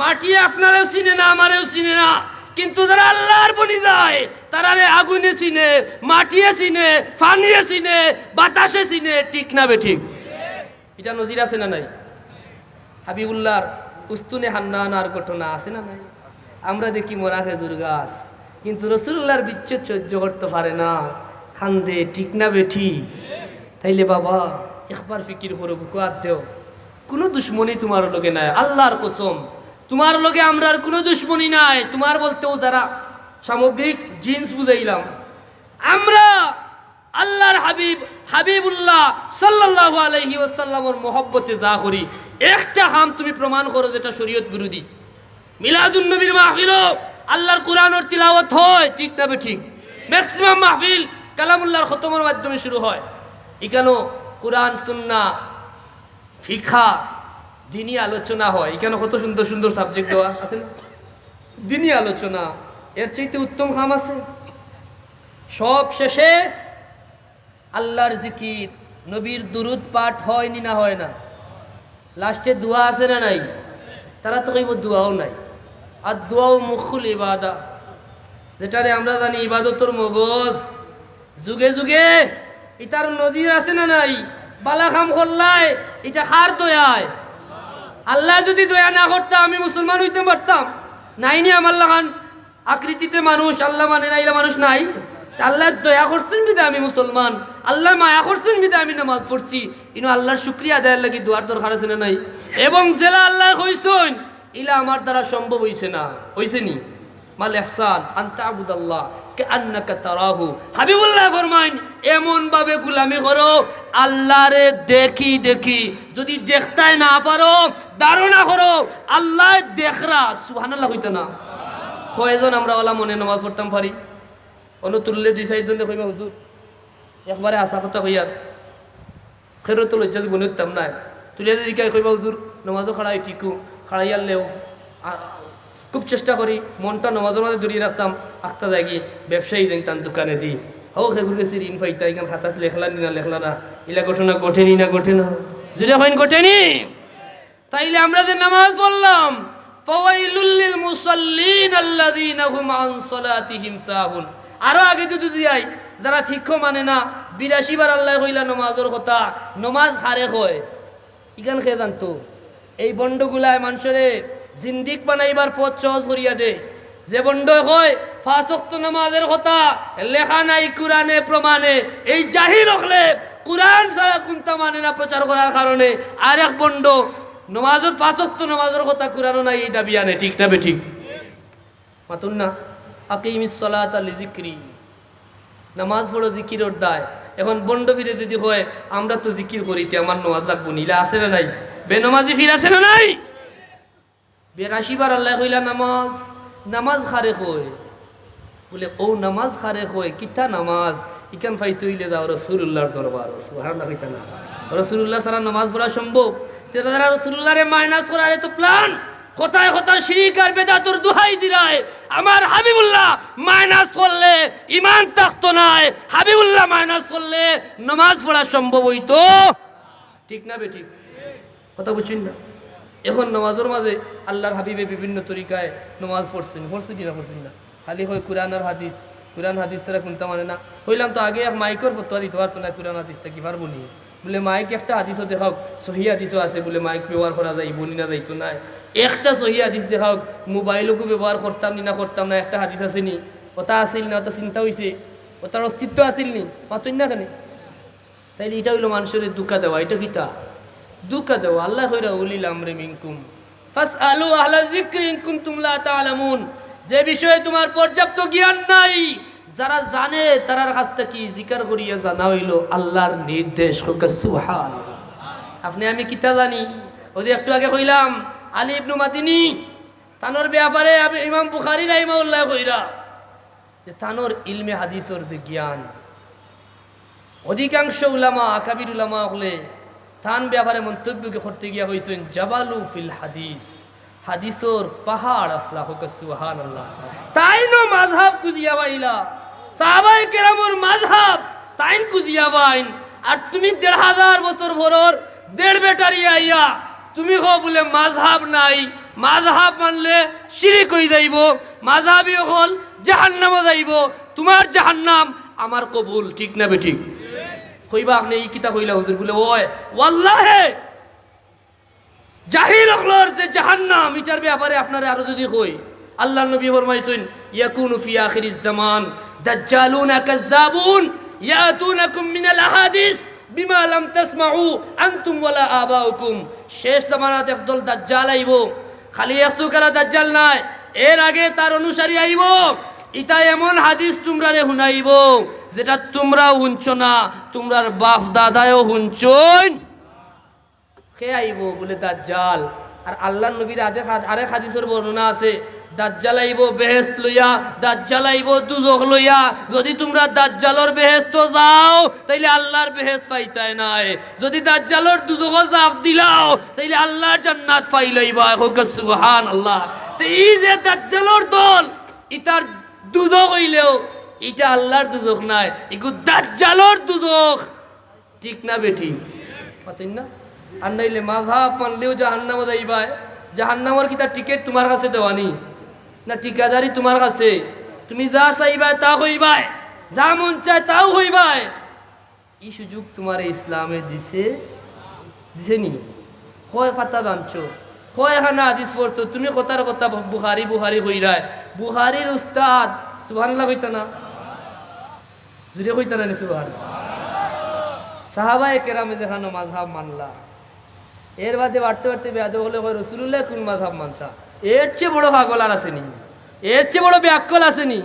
মাটি আপনারাও চিনে না আমারেও চিনে না, কিন্তু যারা আল্লাহর বনি যায় তারা আগুনে চিনে, মাটিয়ে চিনে, পানিয়ে চিনে, বাতাসে চিনে। ঠিক না বেঠিক? এটা নজির আছে না নাই? হাবিবুল্লাহর উস্তুনে হান্নানার ঘটনা আছে না নাই? আমরা দেখি মরা খেজুর গাছ, কিন্তু রসুল্লাহর বিচ্ছেদ সহ্য করতে পারে না, খান্দে। ঠিক না বেঠি? তাইলে বাবা একবার ফিকির করো, বুকুয়াত দেও, কোনো দুশ্মনী তোমার লোকে নাই। আল্লাহর কসম, তোমার লোকে আমরার কোনো দুশ্মনী নাই। তোমার বলতেও যারা সামগ্রিক জিন্স বুঝাইলাম, আমরা আল্লাহর হাবিবুল্লাহ সাল্লাল্লাহু আলাইহি ওয়াসাল্লামের মহব্বতে যা করি, একটা হাম তুমি প্রমাণ করো যেটা শরীয়ত বিরোধী। মিলাদুন নবীর মাহফিল আল্লাহর কোরআনের তিলাওয়াত হয়, ঠিক না বেঠিক? ম্যাক্সিমাম মাহফিল কালামুল্লাহর খতমের মাধ্যমে শুরু হয়। এখানেও কোরআন সুন্নাহ ফিকহা দিনী আলোচনা হয়। এখানে কত সুন্দর সুন্দর সাবজেক্ট দেওয়া আছে না? দিনী আলোচনা, এর চাইতে উত্তম কাম আছে? সব শেষে আল্লাহর জিকির, নবীর দুরুদ পাঠ হয় নি না হয় না? লাস্টে দোয়া আছে না নাই? তারা তো কইব দোয়াও নাই। আর দোয়াও মুখুল ইবাদা, যেটারে আমরা জানি ইবাদতর মগজ। যুগে যুগে ইটার নজির আছে না নাই? বালা কাম করলাই এটা কার দয়ায়? আল্লাহ যদি দয়া না করতাম আমি মুসলমান হইতে পারতাম? নাইনি আমার লাগান আকৃতিতে মানুষ, আল্লাহ মানে নাইলে মানুষ নাই। আল্লাহ দয়া করছেন বিদা আমি মুসলমান, আল্লাহ মায়া করছেন বিদা আমি নামাজ পড়ছি। ইনো আল্লাহর শুকরিয়া আদায়ের লাগি দোয়ার দরকার আছে না নাই? এবং জেলা আল্লাহ কইছেন ইলা আমার দ্বারা সম্ভব হইছে না, হইছে নি? মাল ইহসান আনতা আবুদাল্লাহ কান্নাকা তারাহু। হাবিবুল্লাহ ফরমাইন এমন ভাবে গোলামি করো আল্লাহরে দেখি দেখি। যদি দেখতাই না পারো, ধারণা করো আল্লাহ দেখরা। সুবহানাল্লাহ হইতো না? কয়জন আমরা ওলা মনে নামাজ পড়তাম পারি? অনু তুললে 2-4 জন কইবা হুজুর একবারে আশা কথা কইয়ার খেরো তো লজ্জা দিব নিতাম না। তুলে যদি কইবা হুজুর নামাজও খাড়াই ঠিকু খাড়াইয়ালেও খুব চেষ্টা করি মনটা নামাজের মাঝে দূরিয়ে রাখতাম। আখতা যাগি ব্যবসায়ী যাই তার দোকানে দিই, হোক সেগুলো গেছি ঋণ পাইতা, এখানে খাতাত লেখলা নি না লেখলা না, এলা ঘটনা ঘটেনি না ঘটে না? যদি হয় ঘটেনি, তাইলে আমরা যে নামাজ পড়লাম ফাওয়াইলুল লিল মুসাল্লিন আল্লাযীনা হুম আন সালাতিহিম সাহুন। আরো আগে যদি যাই যারা ফিকহ মানে না, 82 বার আল্লাহ কইলা নামাজের কথা, নামাজ হারে হয় ইখান খেয়ে জানতো। এই বন্ডগুলায় মানুষের জিন্দিক বানাইবার পথ সহজ করিয়া দে। যে বন্ড হয় 5 ওয়াক্ত নামাজের কথা লেখা নাই কোরআনে প্রমাণে, এই জাহিল হলে কোরআন ছাড়া কোনটা মানে না প্রচার করার কারণে। আর এক বন্ড নামাজের 5 ওয়াক্ত নামাজের কথা কোরআনও নাই এই দাবি আনে। ঠিক না বেঠিক? মাতুন না আকিমিস সালাতা লিযিকরি, নামাজ পড়ো জিকিরের দায়। এখন বন্ড ফিরে যদি হয় আমরা তো জিকির করিতে আমার নামাজ লাগবো নিলা আছে না নাই? বেনমাজি ফির আছে না নাই? 82 বার আল্লাহ কইলা নামাজ, নামাজ খারে কই বলে ও নামাজ খারে কই কিতা নামাজ? ইকান ফাই তুইলে যাও রাসূলুল্লাহর দরবার। সুবহানাল্লাহ কইতা না? রাসূলুল্লাহ ছাড়া নামাজ পড়া সম্ভব? তেরা যারা রাসূলুল্লাহরে মাইনাস করার এত প্ল্যান, কোথায় কোথায় শিরক আর বেদাতের দোহাই দিরায়। আমার হাবিবুল্লাহ মাইনাস করলে ঈমান থাকতো না, হাবিবুল্লাহ মাইনাস করলে নামাজ পড়া সম্ভব হইতো। ঠিক না বেঠিক? কথা বুঝছেন না? এখন নামাজের মাঝে আল্লাহর হাবিবে বিভিন্ন তরিকায় নামাজ পড়ছেন না পড়ছেন না? খালি হয় কোরআন আর হাদিস, কোরআন হাদিস ছাড়া কোনটা মানে না। হইলাম তো আগে এক মাইকের ফতোয়া দিতে পারতো না কোরআন হাদিসটা কি পারবো নি? বলে মাইক একটা হাদিসও দেখাও, সহি হাদিসও আছে বলে মাইক ব্যবহার করা যায় বলি না যাইতো না। একটা সহি হাদিস দেখাও, মোবাইলকে ব্যবহার করতাম নি না করতাম না, একটা হাদিস আছে নি? ওটা আসিল না, ওটা চিন্তা হয়েছে, ওটার অস্তিত্ব আসিল নি? পাতুন না কেন? তাইলে এটা হইলো মানুষের দুঃখা দেওয়া। এটা কিতা দুঃখা দেওয়া? আল্লাহ কইরা উলিল আমরি মিনকুম ফাসআলু আহলা যিকরি ইন কুনতুম লা তা'লামুন। যে বিষয়ে তোমার পর্যাপ্ত জ্ঞান নাই, যারা জানে তারার কাছ থেকে জিকির করিয়া জানা হইল আল্লাহর নির্দেশ। সুবহানাল্লাহ। আপনি আমি কিতা জানি? ওই যে একটু আগে কইলাম আলী ইবনে মাদিনী তানোর ব্যাপারে ইমাম বুখারী রাহিমাহুল্লাহ কইরা যে তানোর ইলমে হাদিসের যে জ্ঞান, অধিকাংশ উলামা আকাবির উলামা হলে তান ব্যাপারে মন্তব্য করতে গিয়া হইছেন জাবালু ফিল হাদিস, হাদিসর পাহাড় আসলা। হোক সুবহানাল্লাহ। তাইনো মাযহাব কুজিয়া বাইলা, সাহাবায়ে কেরামর মাযহাব তাইন কুজিয়া বাইন। আর তুমি 1500 বছর ভরর 1.5 বেটারি আইয়া তুমি কো বলে মাযহাব নাই, মাযহাব মানলে শিরিক হয়ে যাইব, মাযহাবী হল জাহান্নামে যাইব, তোমার জাহান্নাম আমার কবুল, ঠিক না বেঠিক? কইবা আপনি এই কিতা কইলা হুজুর বলে ওই ওয়াল্লাহে জাহিল হলর যে জাহান্নাম এটার ব্যাপারে আপনারা আরো যদি কই, আল্লাহ নবী ফরমাইছেন ইয়াকুনু ফি আখিরিজ জামান দাজ্জালুনা কাযাবুন ইয়াতুনাকুম মিনাল আহাদিস বিমা লাম তাসমাউ আনতুম ওয়ালা আবাউকুম। শেষ জামানাতে একদল দাজ্জাল আইব, খালি আসুকারা দাজ্জাল নাই, এর আগে তার অনুসারী আইব, ইতা এমন হাদিস তোমরারে শুনাইব যেটা তোমরাও শুনছো না, তোমরার বাপ দাদাও শুনছইন। কে আইব বলে দাজ্জাল। আর আল্লাহ নবীর আরেক হাদিসের বর্ণনা আছে দাজ্জাল আইব বেহেশত লইয়া, দাজ্জাল আইব দুজখ লইয়া। যদি তোমরা দাজ্জালর বেহেশত যাও তাইলে আল্লাহর বেহেশত পাইতাই নাই, যদি দাজ্জালর দুজখ জাফ দিলাও তাইলে আল্লাহর জান্নাত পাই লইবা। সুবহানাল্লাহ। তো এই যে দাজ্জালর দল, ইতার দুজখ হইলেও এটা আল্লাহর দুজখ নাই, এগু দাজ্জালর দুজখ, ঠিক না বেঠিক? পাতেন না? আর নাইলে মাযহাব মানলেও জাহান্নামে যাইবা। জাহান্নামের কি তার টিকিট তোমার কাছে দেওয়ানি না ঠিকাদারি তোমার কাছে? তুমি যা চাইবা তা হইবাই, যা মন চায় তাও হইবাই। এই সুযোগ তোমার ইসলামে দিছে নি? কয় ফাতা জানছো, কয় এখানে হাদিস পড়ছো, তুমি কথার কথা বুখারি বুখারি হইরায়। বুখারির উস্তাদ সুবহানাল্লাহ কইতা না? জুড়ে কইতা না সুবহানাল্লাহ? সাহাবায়ে কেরামে দেখানো মাযহাব মানলা, এর বাদে বাড়তে বাড়তে বেয়াদব হলে কয় রাসূলুল্লাহ কোন মাযহাব মানতা? এর চেয়ে বড় পাগল আর আসেনি, এর চেয়ে বড় ব্যাকল আসেনি।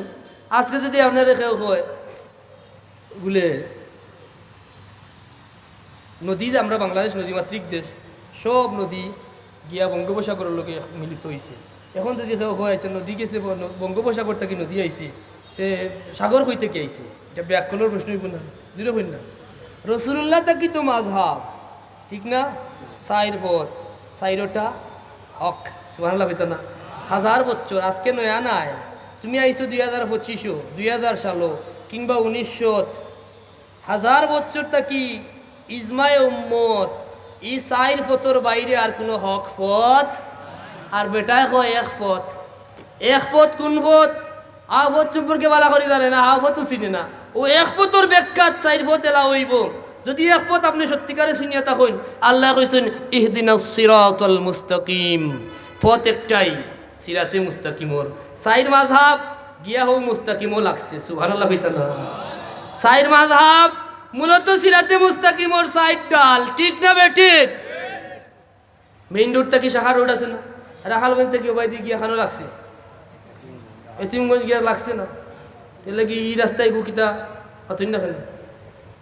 আজকে যদি আপনারা কেউ কয় বলে নদী, যে আমরা বাংলাদেশ নদীমাতৃক দেশ, সব নদী গিয়া বঙ্গোপসাগরের লোকে মিলিত হয়েছে। এখন যদি কেউ কয় আচ্ছা নদী গেছে, বঙ্গোপসাগর থেকে নদী আইছে, তে সাগর হইতে কি আইছে? এটা ব্যাকলের প্রশ্ন হইব না? জিরো হইল না? রাসূলুল্লাহ তাকি তো মাযহাব, ঠিক না? চাইর পথ, চাইরটা হক, সুবহানাল্লাহ হইতো না? 1000 বছর আজকে নয়া নাই। তুমি আইছো 2025, 2000 সালো কিংবা 1900, 1000 বছর থাকি ইজমায়ে উম্মত এই চাইর পথর বাইরে আর কোনো হক পথ। আর বেটায় কয় এক পথ। এক পথ কোন পথ? আ পথ সম্পর্কে বালা করে জানে না, আ পথও চিনে না। ও এক পথর ব্যাখ্যা চাইর পথ এলা হইব। যদি এক পথ আপনি সত্যিকারে শুনিয়া থাকেন, আল্লাহ কইছেন ইহদিনাস সিরাতাল মুস্তাকিম, পথ একটাই, সিরাতে মুস্তাকিমর। চাইর মাযহাব গিয়া হো মুস্তাকিমও লাগছে, সুবহানাল্লাহ কইতা না? চাইর মাযহাব মূলত সিরাতে মুস্তাকিমর সাইড ডাল, ঠিক না বেঠিক? মেইন রোড থেকে শাখা রোড আছে না, রাখালগঞ্জ থেকে ওবাইদি গিয়া খানো লাগছে, এতিমগঞ্জ গিয়া লাগছে না? তাহলে কি এই রাস্তায় বুকিতা হতই না কেন?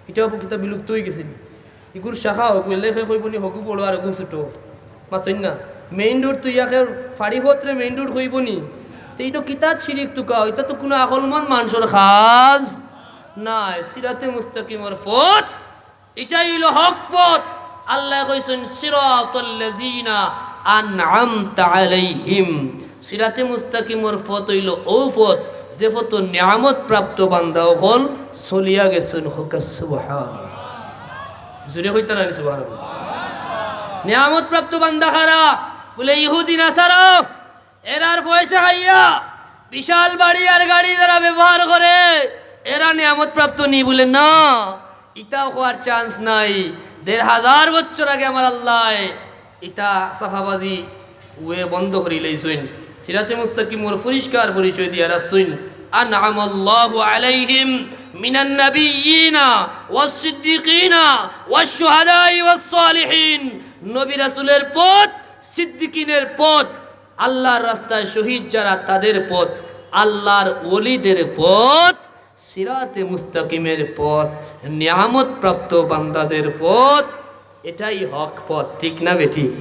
এটাও বুকিতা বিলুপ্ত হয়ে গেছে। এগুর শাখা হোক লেখে কইবনি হকু বড় আর হকু ছোট, মাতই না? মেইন রোড তো ইয়াকে ফাড়ি পত্রে মেইন রোড হইবনি। তো এইটা কিতাত শিরিক তুকা, এটা তো কোনো আকলমান মানুষের খাজ নাই। সিরাতে মুস্তাকিমর পথ এটাই হইল হক পথ। আল্লাহ কইছেন সিরাতাল্লাযিনা আনআমতা আলাইহিম, সিরাতে মুস্তাকিমর পথ হইল ও পথ যে পথ নিয়ামত প্রাপ্ত বান্দা হল চলিয়া গেছেন। হোক সুবহানাল্লাহ, জুড়ে কইতা না সুবহানাল্লাহ? নিয়ামত প্রাপ্ত বান্দা কারা? বলে ইহুদি নাসারা। এরার পয়সা খাইয়া বিশাল বাড়ি আর গাড়ি যারা ব্যবহার করে, এরা নিয়ামত প্রাপ্ত নি? বলে না, ইটাও হওয়ার চান্স নাই। 1500 বছর আগে আমার আল্লাহ ইটা সাফাবাজি ওয়ে বন্ধ করি লইছেন। সিরাতে মুস্তাকিমর পরিষ্কার পরিচয় দিয়া রাখছেন আনআমাল্লাহু আলাইহিম মিনান নাবিয়্যিনা ওয়াস সিদ্দিকিনা ওয়াস শুহাদাই ওয়াস সালিহিন। নবী রাসূলের পথ, সিদ্দিকিনের পথ, আল্লাহর রাস্তায় শহীদ যারা তাদের পথ, আল্লাহর ওলিদের পথ, সিরাতে মুস্তাকিমের পথ, নিয়ামত প্রাপ্ত বান্দাদের পথ, এটাই হক পথ, ঠিক না বেঠিক?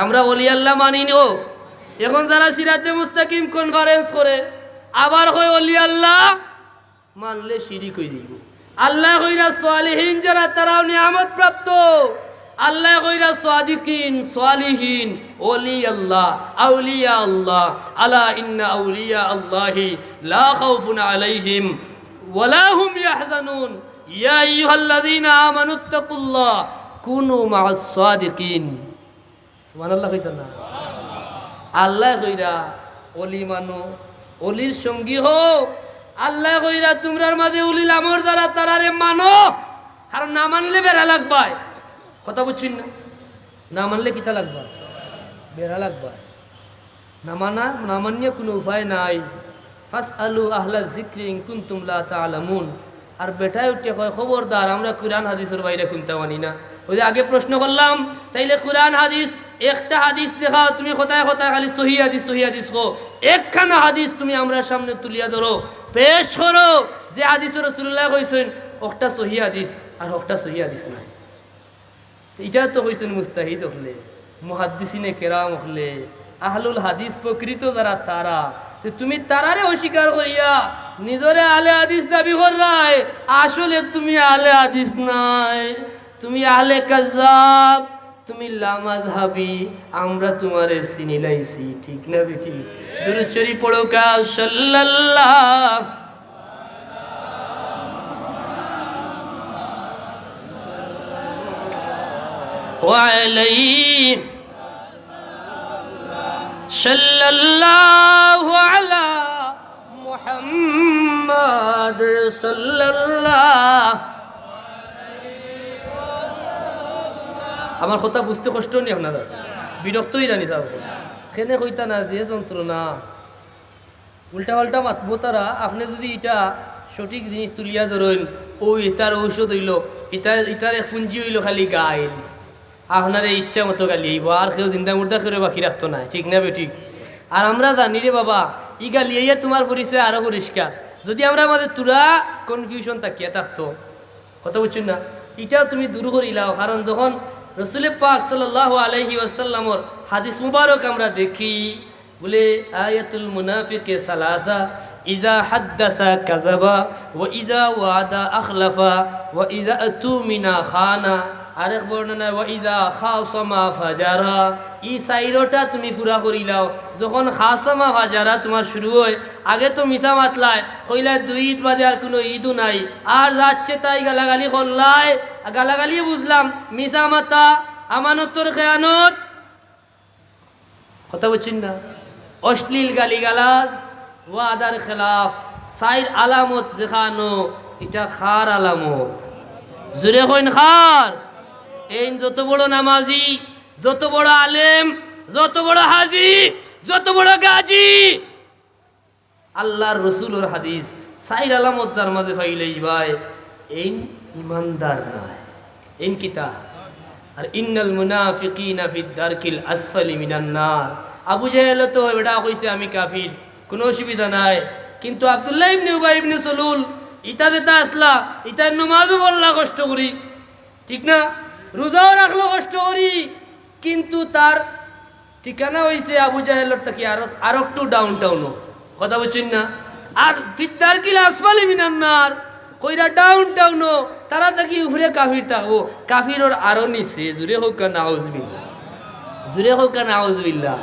আমরা ওলি আল্লাহ মানি নো। এখন যারা সিরাতে মুস্তাকিম কনফারেন্স করে আবার হয় ওলি আল্লাহ মানলে শিরিক হয়ে যাইব। আল্লাহ কইরা সালিহিন যারা তারাও নিয়ামত প্রাপ্ত, আল্লাহ কইরা সাদিকিন সালিহিন ওলি আল্লাহ আউলিয়া আল্লাহ। আলা ইন্না আউলিয়া আল্লাহি লা খাউফুন আলাইহিম ওয়ালা হুম ইয়াহজানুন ইয়া আইয়ুহাল্লাযীনা আমানুত্তাকুল্লাহ কুনু মাআস সাদিকিন। সুবহানাল্লাহ কইতা না? আল্লাহ কইরা অলি মানো, অলির সঙ্গী হও। আল্লাহ কইরা তোমরার মাঝে উলিল আমর দ্বারা তারারে মানো, কারণ না মানলে বেড়া লাগবাই। কথা বুঝছেন না? না মানলে কিতা লাগবা? বেড়া লাগবা। না মানিয়ে কোনো উপায় নাই। ফাসআলু আহলা যিকরি ইন কুনতুম লা তা'লামুন। আর বেটায় উঠে কয় খবরদার আমরা কুরআন হাদিসের বাইরে শুনতে মানি না। ওই যে আগে প্রশ্ন করলাম, তাইলে কুরআন হাদিস একটা হাদিস দেখাও, তুমি কোথায় কোথায় খালি সহি হাদিস কো, একখানা হাদিস তুমি আমরা সামনে তুলিয়া ধরো, পেশ করো যে হাদিস রাসূলুল্লাহ কইছেন একটা সহি হাদিস আর একটা সহি হাদিস নাই। এটা তো কইছেন মুস্তাহিদ হলে, মুহাদ্দিসিনে কেরাম হলে, আহলুল হাদিস প্রকৃত যারা তারা। তুমি তারারে অস্বীকার করিয়া নিজরে আলে হাদিস দাবি কররাই, আসলে তুমি আলে হাদিস নাই, তুমি আলে কাযাব, তুমি লামাযহাবি। আমরা তোমারে চিনি লাইছি, ঠিক না বেটি? দুরূদ শরীফ পড়ো কা সাল্লাল্লাহু আলাইহি সাল্লাল্লাহু আলা মুহাম্মাদ সাল্লাল্লাহু। আমার কথা বুঝতে কষ্ট নেই আপনারা? বিরক্তই রানি যাব কেনে কইতা না যে যন্ত্রণা উল্টা পাল্টা মাতবো তারা। আপনি যদি এটা সঠিক জিনিস তুলিয়া ধরেন, ও ইতার ঔষধ হইল, ইতার এক পুঞ্জি হইল খালি গাইল, আপনার ইচ্ছা মতো গালি আইব, আর কেউ জিন্দা মুর্দা করে বাকি রাখতো না, ঠিক না বেটি? আর আমরা জানি রে বাবা, ই গালি আইয়া তোমার পরিচয় আরো পরিষ্কার। যদি আমরা আমাদের তুরা কনফিউশন তাকিয়া থাকতো, কথা বুঝছেন না? এটাও তুমি দূর করিলাও। কারণ যখন রসুল পাক সাল্লাল্লাহু আলাইহি ওয়াসাল্লামর হাদিস মুবারক আমরা দেখি, বলে আয়াতুল মুনাফিকে সালাসা, ইজা হাদ্দাসা কাযাবা ওয়া ইজা ওয়াদা আখলাফা ওয়া ইজা আতুমিনা খানা। আরেক বর্ণনা ওয়া ইজা খাসামা ফাজারা। ই সাইরোটা তুমি পুরা করিলাও। যখন খাসামা ফাজারা তোমার শুরু হয়, আগে তো মিছা মাতলায় কইলা দুই ঈদ বাদে আর কোনো ঈদও নাই, আর যাচ্ছে তাই গালাগালি করলায়, গালাগালি বুঝলাম মিছা মাতা, আমানতর খেয়ানত, কথা বলছেন না? অশ্লীল গালিগালাজ, ওয়াদার খেলাফ, সাইর আলামত যেখানো, এটা খার আলামত। জুড়ে কইন খার। এই যত বড় নামাজি, যত বড় আলেম, যত বড় হাজি, যত বড় গাজী, আল্লাহর রসুলের হাদিস সাইর আলামত যার মাঝে পাইলেই ভাই এই ইমানদার নয়, এই কিতা। আর ইন্নাল মুনাফিকিনা ফিদ দারকিল আসফালি মিনান নার। আবু জাহেল তো এটা কইছে আমি কাফির, কোনো অসুবিধা নাই। কিন্তু আব্দুল্লাহ ইবনে উবাই ইবনে সালুল ইতা যেটা আসলা, ইতা নামাজও পড়লা কষ্ট করি, ঠিক না? রোজাও রাখলো কষ্ট করি, কিন্তু তার ঠিকানা হয়েছে আবু জাহেলের থেকে আর একটু ডাউন টাউনও, কথা বলছেন না? আর ফিদ্দার কিল আসফালি মিনান নার কইরা ডাউন টাউনও, তারা থাকি উপরে কাফির থাকবো, কাফির ওর আরো নিচে। জুড়ে হোক না নাউজুবিল্লাহ, জুড়ে হোক না নাউজুবিল্লাহ।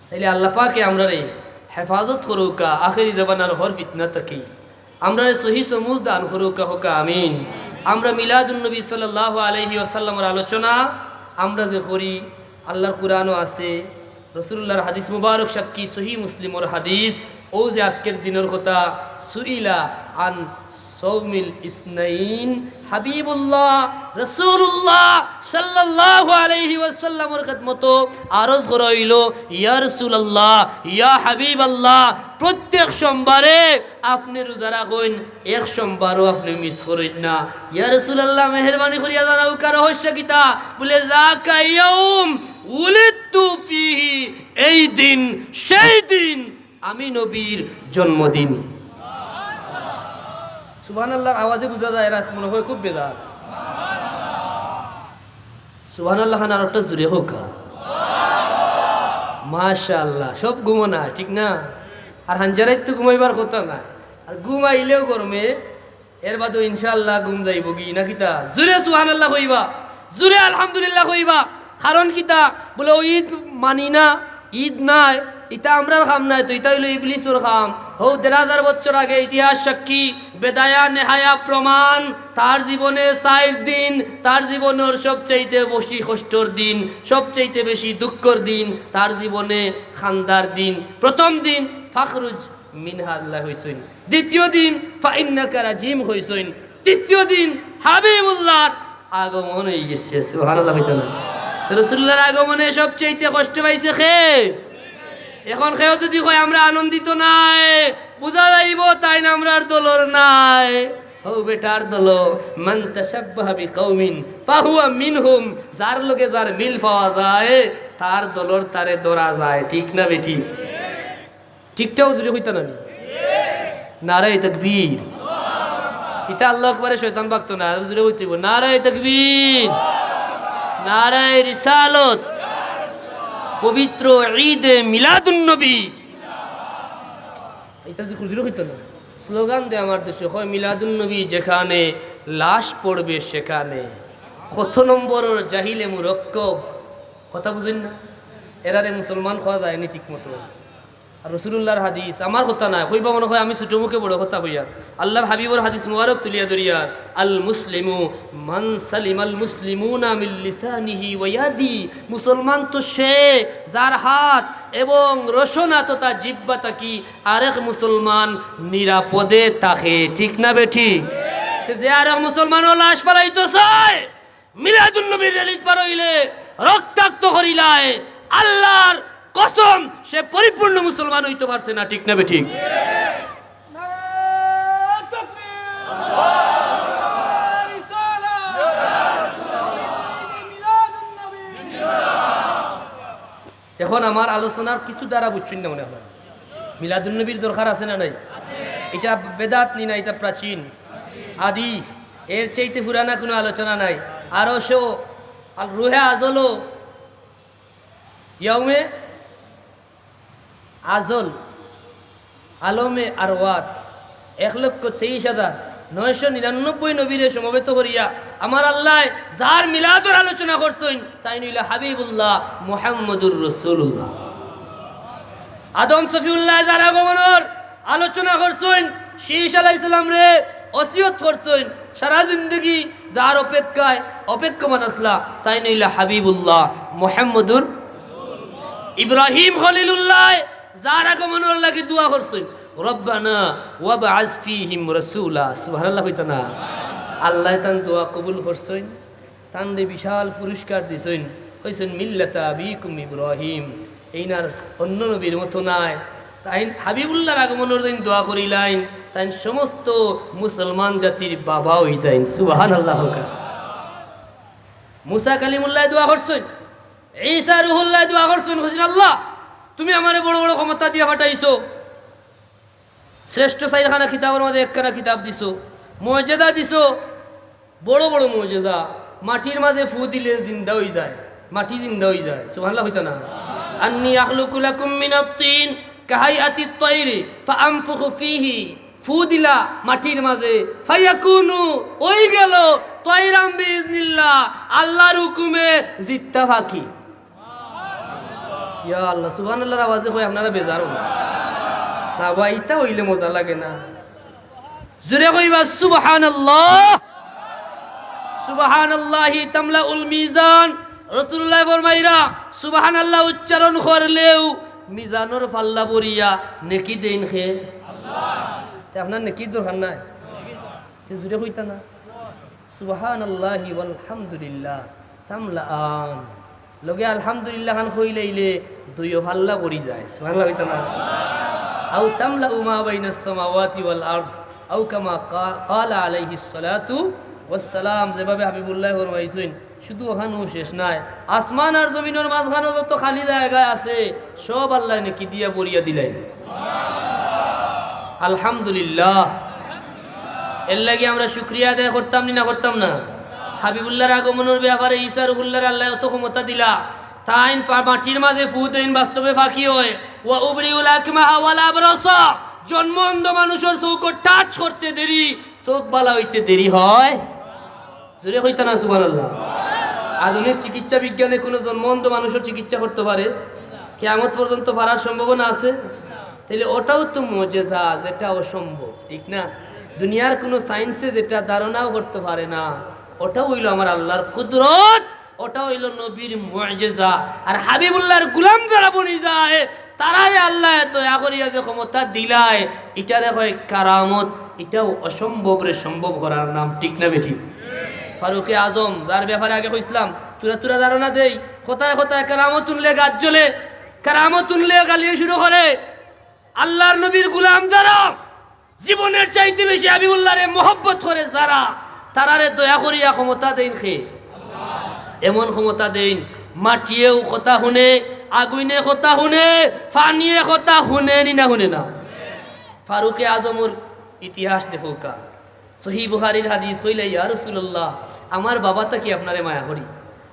তাইলে আল্লাহ পাকে আমরা রে হেফাজত করুকা আখেরি জবানার হর ফিতনা থেকে, আমরা রে সহি সমুজ দান করুকা হোকা আমিন। আমরা মিলাদুন নবী সাল্লাল্লাহু আলাইহি ওয়াসাল্লামের আলোচনা আমরা যে করি, আল্লাহর কুরআনও আছে, রাসূলুল্লাহর হাদিস মুবারক সাক্ষী, সহি মুসলিমর হাদিস। ও যে আজকের দিনের কথা, সুইলা আন সৌমিল ইসনাইন, হাবিবুল্লাহ রাসূলুল্লাহ সাল্লাল্লাহু আলাইহি ওয়াসাল্লামের খিদমত আরজ করা হইল, ইয়া রাসূলুল্লাহ, ইয়া হাবিবাল্লাহ, প্রত্যেক সোমবারে আপনি রোজা রাখুন, এক সোমবারও আপনি মিস করেন না। ইয়া রাসূলুল্লাহ, মেহেরবানি করিয়া জানাও কার রহস্য কিতা? বলে যাকা ইয়াউম উলিদতু ফিহি, এই দিন সেই দিন আমি নবীর জন্মদিন। সুবহানাল্লাহর আওয়াজে বোঝা যায় এরা মনে হয় খুব বেজার। সুবহানাল্লাহ খান আর একটা জুড়ে হোক, মাশাআল্লাহ। সব ঘুমো না, ঠিক না? আর হাঞ্জারাই তো ঘুমাইবার কথা না, আর ঘুমাইলেও গরমে এর বাদও ইনশাআল্লাহ ঘুম যাইব কি না কিতা? জুড়ে সুবহানাল্লাহ কইবা, জুড়ে আলহামদুলিল্লাহ কইবা। কারণ কিতা? বলে ও ঈদ মানি না, ঈদ নাই, ইটা আমরার খাম নাই তো, ইটা হইল ইবলিসুর খাম। হৌ ১,৫০০ বছর আগে ইতিহাস সাক্ষী, বেদায়া নেহায়া প্রমাণ। তার জীবনে ৪ দিন, তার জীবনের সবচাইতে বেশি কষ্টর দিন, সবচাইতে বেশি দুঃখর দিন তার জীবনে খান্দার দিন। প্রথম দিন ফাখরুজ মিনহা আল্লাহ হইছেন, দ্বিতীয় দিন ফাইন্নাকা রাজিম হইছেন, তৃতীয় দিন হাবিবুল্লাহর আগমন হয়ে গেছে। সুবহানাল্লাহ। হইতো না তো রাসূলুল্লাহর আগমনে সবচাইতে কষ্ট পাইছে খে। এখন খেয়েও যদি কয় আমরা আনন্দিত নাই, বুঝা যাইব তাই না আমরার দলর নাই। ও বেটার দল, মান তাশাব্বাহা বিকাউমিন ফাহুয়া মিনহুম, যার লগে যার মিল পাওয়া যায় তার দলর তারে ধরা যায়। ঠিক না বেটি? ঠিকটাও যদি হইতো না নারায়ে তাকবীর। ইতা আল্লাহু আকবারে শয়তান বাকতো না, জুড়ে হইতেইব নারায়ে তাকবীর, নারায়ে রিসালত, পবিত্র ঈদে মিলাদুন নবী। এটা যে খুঁজলে হইতো না, স্লোগান দেয় আমার দেশে, হয় মিলাদুন নবী যেখানে লাশ পড়বে সেখানে। কত নম্বরের জাহিলে মুরক্কব কথা বুঝেন না, এরারে মুসলমান খাওয়া যায়নি ঠিক মতো। আর রাসূলুল্লাহর হাদিস আমার কথা না, হইবা মনে হয় আমি ছোট মুখে বড় কথা হইয়ার। আল্লাহর হাবিবর হাদিস মুবারক তুলিয়া ধরিয়ার, আল মুসলিমু মান সালিমাল মুসলিমুনা মিন লিসানিহি ওয়া ইয়াদি। মুসলমান তো সে যার হাত এবং রসনা তথা জিহ্বা থাকি আরেক মুসলমান নিরাপদে থাকে। ঠিক না বেঠি? যে আরেক মুসলমান লাশ পালাইতো চায়, মিলাদুন নবীর রেলিজ পার হইলে রক্তাক্ত করিলায়, আল্লাহর কসম সে পরিপূর্ণ মুসলমান হইতে পারছে না। ঠিক না বেঠিক? এখন আমার আলোচনার কিছু দ্বারা বুঝছেন না মনে হয়, মিলাদুন নবীর দরকার আছে না নাই? এটা বেদাত নি না, এটা প্রাচীন আদি, এর চাইতে পুরানা কোনো আলোচনা নাই। আরো শো রুহে আজলো ইয়াউমে আজল আলমে আরওয়াত ১,২৩,৯৯৯ নবীরে সমবেত করিয়া আমার আল্লাহ যার মিলাদুর আলোচনা করতেন তাই নইলে হাবিবুল্লাহ মুহাম্মদুর রাসূলুল্লাহ। আদম সফিউল্লাহ যার আগমনের আলোচনা করছেন, শীষ আলাইহিস সালাম রে ওসিয়ত করছেন, সারা জিন্দগি যার অপেক্ষায় অপেক্ষমান আসলা তাই নইলে হাবিবুল্লাহ মুহাম্মদুর। ইব্রাহিম খলিলুল্লাহ যার আগমনের লাগি দোয়া করছেন, রব্বানা ওয়াবআস ফীহিম রাসূলা। সুবহানাল্লাহ। হইতো না? আল্লাহ তান দোয়া কবুল করছেন, তান দে বিশাল পুরস্কার দিছেন, কইছেন মিল্লাতা আবিকুম ইব্রাহিম। এইনার অন্য নবীর মতো নাই। তাই হাবিবুল্লাহর আগমনের দিন দোয়া করিলাইন, তাই সমস্ত মুসলমান জাতির বাবা হই যাইন। সুবহানাল্লাহ। মুসা কালিমুল্লাহ দোয়া করছেন, ঈসা রুহুল্লাহ দোয়া করছেন, হুজুর আল্লাহ তুমি আমারে বড় বড় ক্ষমতা দিয়ে পাঠাইছো, শ্রেষ্ঠ ৪খানা কিতাবের মধ্যে ১খানা কিতাব দিছো, মুজিজা দিছো, বড় বড় মুজিজা। মাটির মাঝে ফু দিলে জিন্দা হয়ে যায়, মাটি জিন্দা হয়ে যায়। সুবহানাল্লাহ। হইতো না? আন্নী আখলুকু লাকুম মিনাত তিন কাহাইআতিত তায়রি ফাআনফুখু ফীহি, ফু দিলা মাটির মাঝে, ফায়াকুনু ওই গেল তায়রাম বিইজনিল্লাহ, আল্লাহর হুকুমে জিত্তা ফাকি। ইয়া আল্লাহ, সুবহানাল্লাহর আওয়াজে কই আপনারা বেজার হন না ভাই? ইতা হইলে মজা লাগে না? জোরে কইবা সুবহানাল্লাহ। সুবহানাল্লাহি তামলাউল মিজান। রাসূলুল্লাহ ফরমাইরা সুবহানাল্লাহ উচ্চারণ করলেও মিজানের পাল্লা ভরিয়া নেকি দেন খে আল্লাহ। আপনার নেকি দরকার নাই, জোরে কইতা না সুবহানাল্লাহি ওয়ালহামদুলিল্লাহ তামলাআন, লগে আলহামদুলিল্লাহ খান কইলেইলে দুইও পাল্লা ভরি যায়। সুবহানাল্লাহ। হইতো না? আও তামলাউ মা বাইনাস সামাওয়াতি ওয়াল আরদ আও কামা ক্বালা আলাইহিস সালাতু ওয়াস সালাম। যেভাবে হাবিবুল্লাহ ফরমাইছেন, শুধু ওখানেও শেষ নাই, আসমান আর জমিনের মাঝখানে যত খালি জায়গা আছে সব আল্লাহ নাকি দিয়া বরিয়া দিলেন। আলহামদুলিল্লাহ। এর লাগে আমরা শুকরিয়া আদায় করতাম না করতাম না? হাবিবুল্লাহর আগমনের ব্যাপারে ঈসা রুহুল্লাহর আল্লাহ অত ক্ষমতা দিলা, তাইন মাটির মাঝে ফু দেন বাস্তবে ফাঁকি হয়। ওয়া উবরিউল আকমাহা ওয়াল আবরাসা, জন্ম অন্ধ মানুষের চৌক টাচ করতে দেরি, চোখ বালা হইতে দেরি হয়। জোরে হইতো না সুবহানাল্লাহ? আধুনিক চিকিৎসা বিজ্ঞানে কোনো জন্ম অন্ধ মানুষের চিকিৎসা করতে পারে? কিয়ামত পর্যন্ত পারার সম্ভাবনা আছে? তাহলে ওটাও তো মুজিজা, যেটা অসম্ভব, ঠিক না? দুনিয়ার কোনো সায়েন্সে যেটা ধারণাও করতে পারে না, ওটাও হইল আমার আল্লাহর কুদরত, ওটা হইল নবীর মুজিজা। আর হাবিবুল্লাহর গোলাম যারা বনি যায়, তারাই আল্লাহ দয়া করিয়া যে ক্ষমতা দিলায়, এটারে হয় কারামত। এটাও অসম্ভব রে সম্ভব করার নাম, ঠিক না বেঠিক? ফারুকে আজম, যার ব্যাপারে আগে কইছিলাম, তুরা তুরা ধারণা দেই, কোথায় কোথায় কারামত উনলে গাছ জ্বলে, কারামত উনলে গালিয়ে শুরু করে। আল্লাহর নবীর গোলাম যারা, জীবনের চাইতে বেশি হাবিবুল্লাহরে মহব্বত করে যারা, তারারে দয়া করিয়া ক্ষমতা দেন খে, এমন ক্ষমতা দেন মাটিয়েও কথা শুনে, আগুনে কথা শুনে, ফানিয়ে কথা শুনে নি না শুনে না। ফারুকে আজমর ইতিহাস দেখো কা, সহি বুখারীর হাদিস কইলে, ইয়া রাসূলুল্লাহ, আমার বাবাটা কি আপনারে মায়া করি,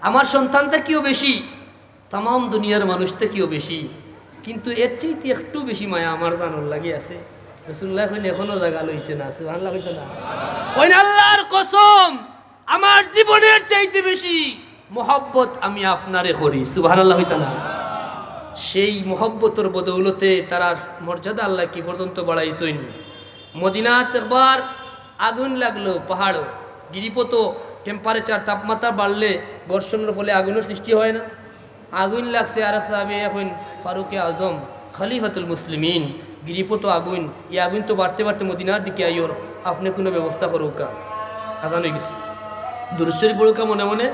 আমার সন্তানটা কিও বেশি, তাম দুনিয়ার মানুষটা কিও বেশি, কিন্তু এর চাইতে একটু বেশি মায়া আমার জানর লাগে আছে। রাসূলুল্লাহ কইন এখনো জায়গা লইছে না, সুবহানাল্লাহ কইতো না, কইন আল্লাহর কসম, আমার জীবনের চাইতে বেশি মোহব্বত আমি আপনারে করি, সুবহানাল্লাহ হইতো না। সেই মোহব্বতের বদৌলতে তারা মর্যাদা আল্লাহ কি পর্যন্ত বাড়াইছেন। মদিনাত একবার আগুন লাগলো, পাহাড় গিরিপত, টেম্পারেচার তাপমাত্রা বাড়লে বর্ষণের ফলে আগুনের সৃষ্টি হয় না, আগুন লাগছে। আর সাহাবী এখন ফারুকে আজম খলিফাতুল মুসলিমিন, গিরিপত আগুন, এই আগুন তো বাড়তে বাড়তে মদিনার দিকে আইওর, আপনি কোনো ব্যবস্থা করুকা। আজান হয়ে গেছে, দুরূদ শরীফ পড়ুকা মনে মনে,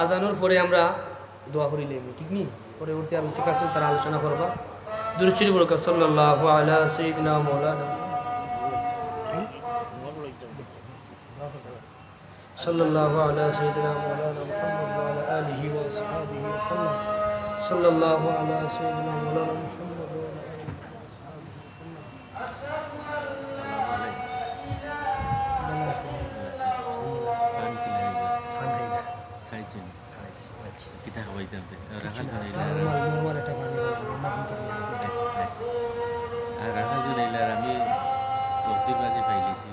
আজানোর পরে আমরা দোয়া করি লেগে, ঠিক নি? পরবর্তী আলোচক আছে, তারা আলোচনা করবা। দুরূদ শরীফ পড়ুকা, সাল্লাল্লাহু আলা সাইয়্যিদিনা মাওলানা সাল্লাল্লাহু আলা সাইয়্যিদিনা মাওলানা মুহাম্মদ ওয়া আলা আলিহি ওয়া আসহাবিহি ওয়া সাল্লাম। সাল্লাল্লাহু আলা সাইয়্যিদিনা মাওলানা মুহাম্মদ ওয়া আলা আলিহি ওয়া আসহাবিহি ওয়া সাল্লাম। kita hawai tante rahal gunailar আমি 10 দিন আগে পাইলিছি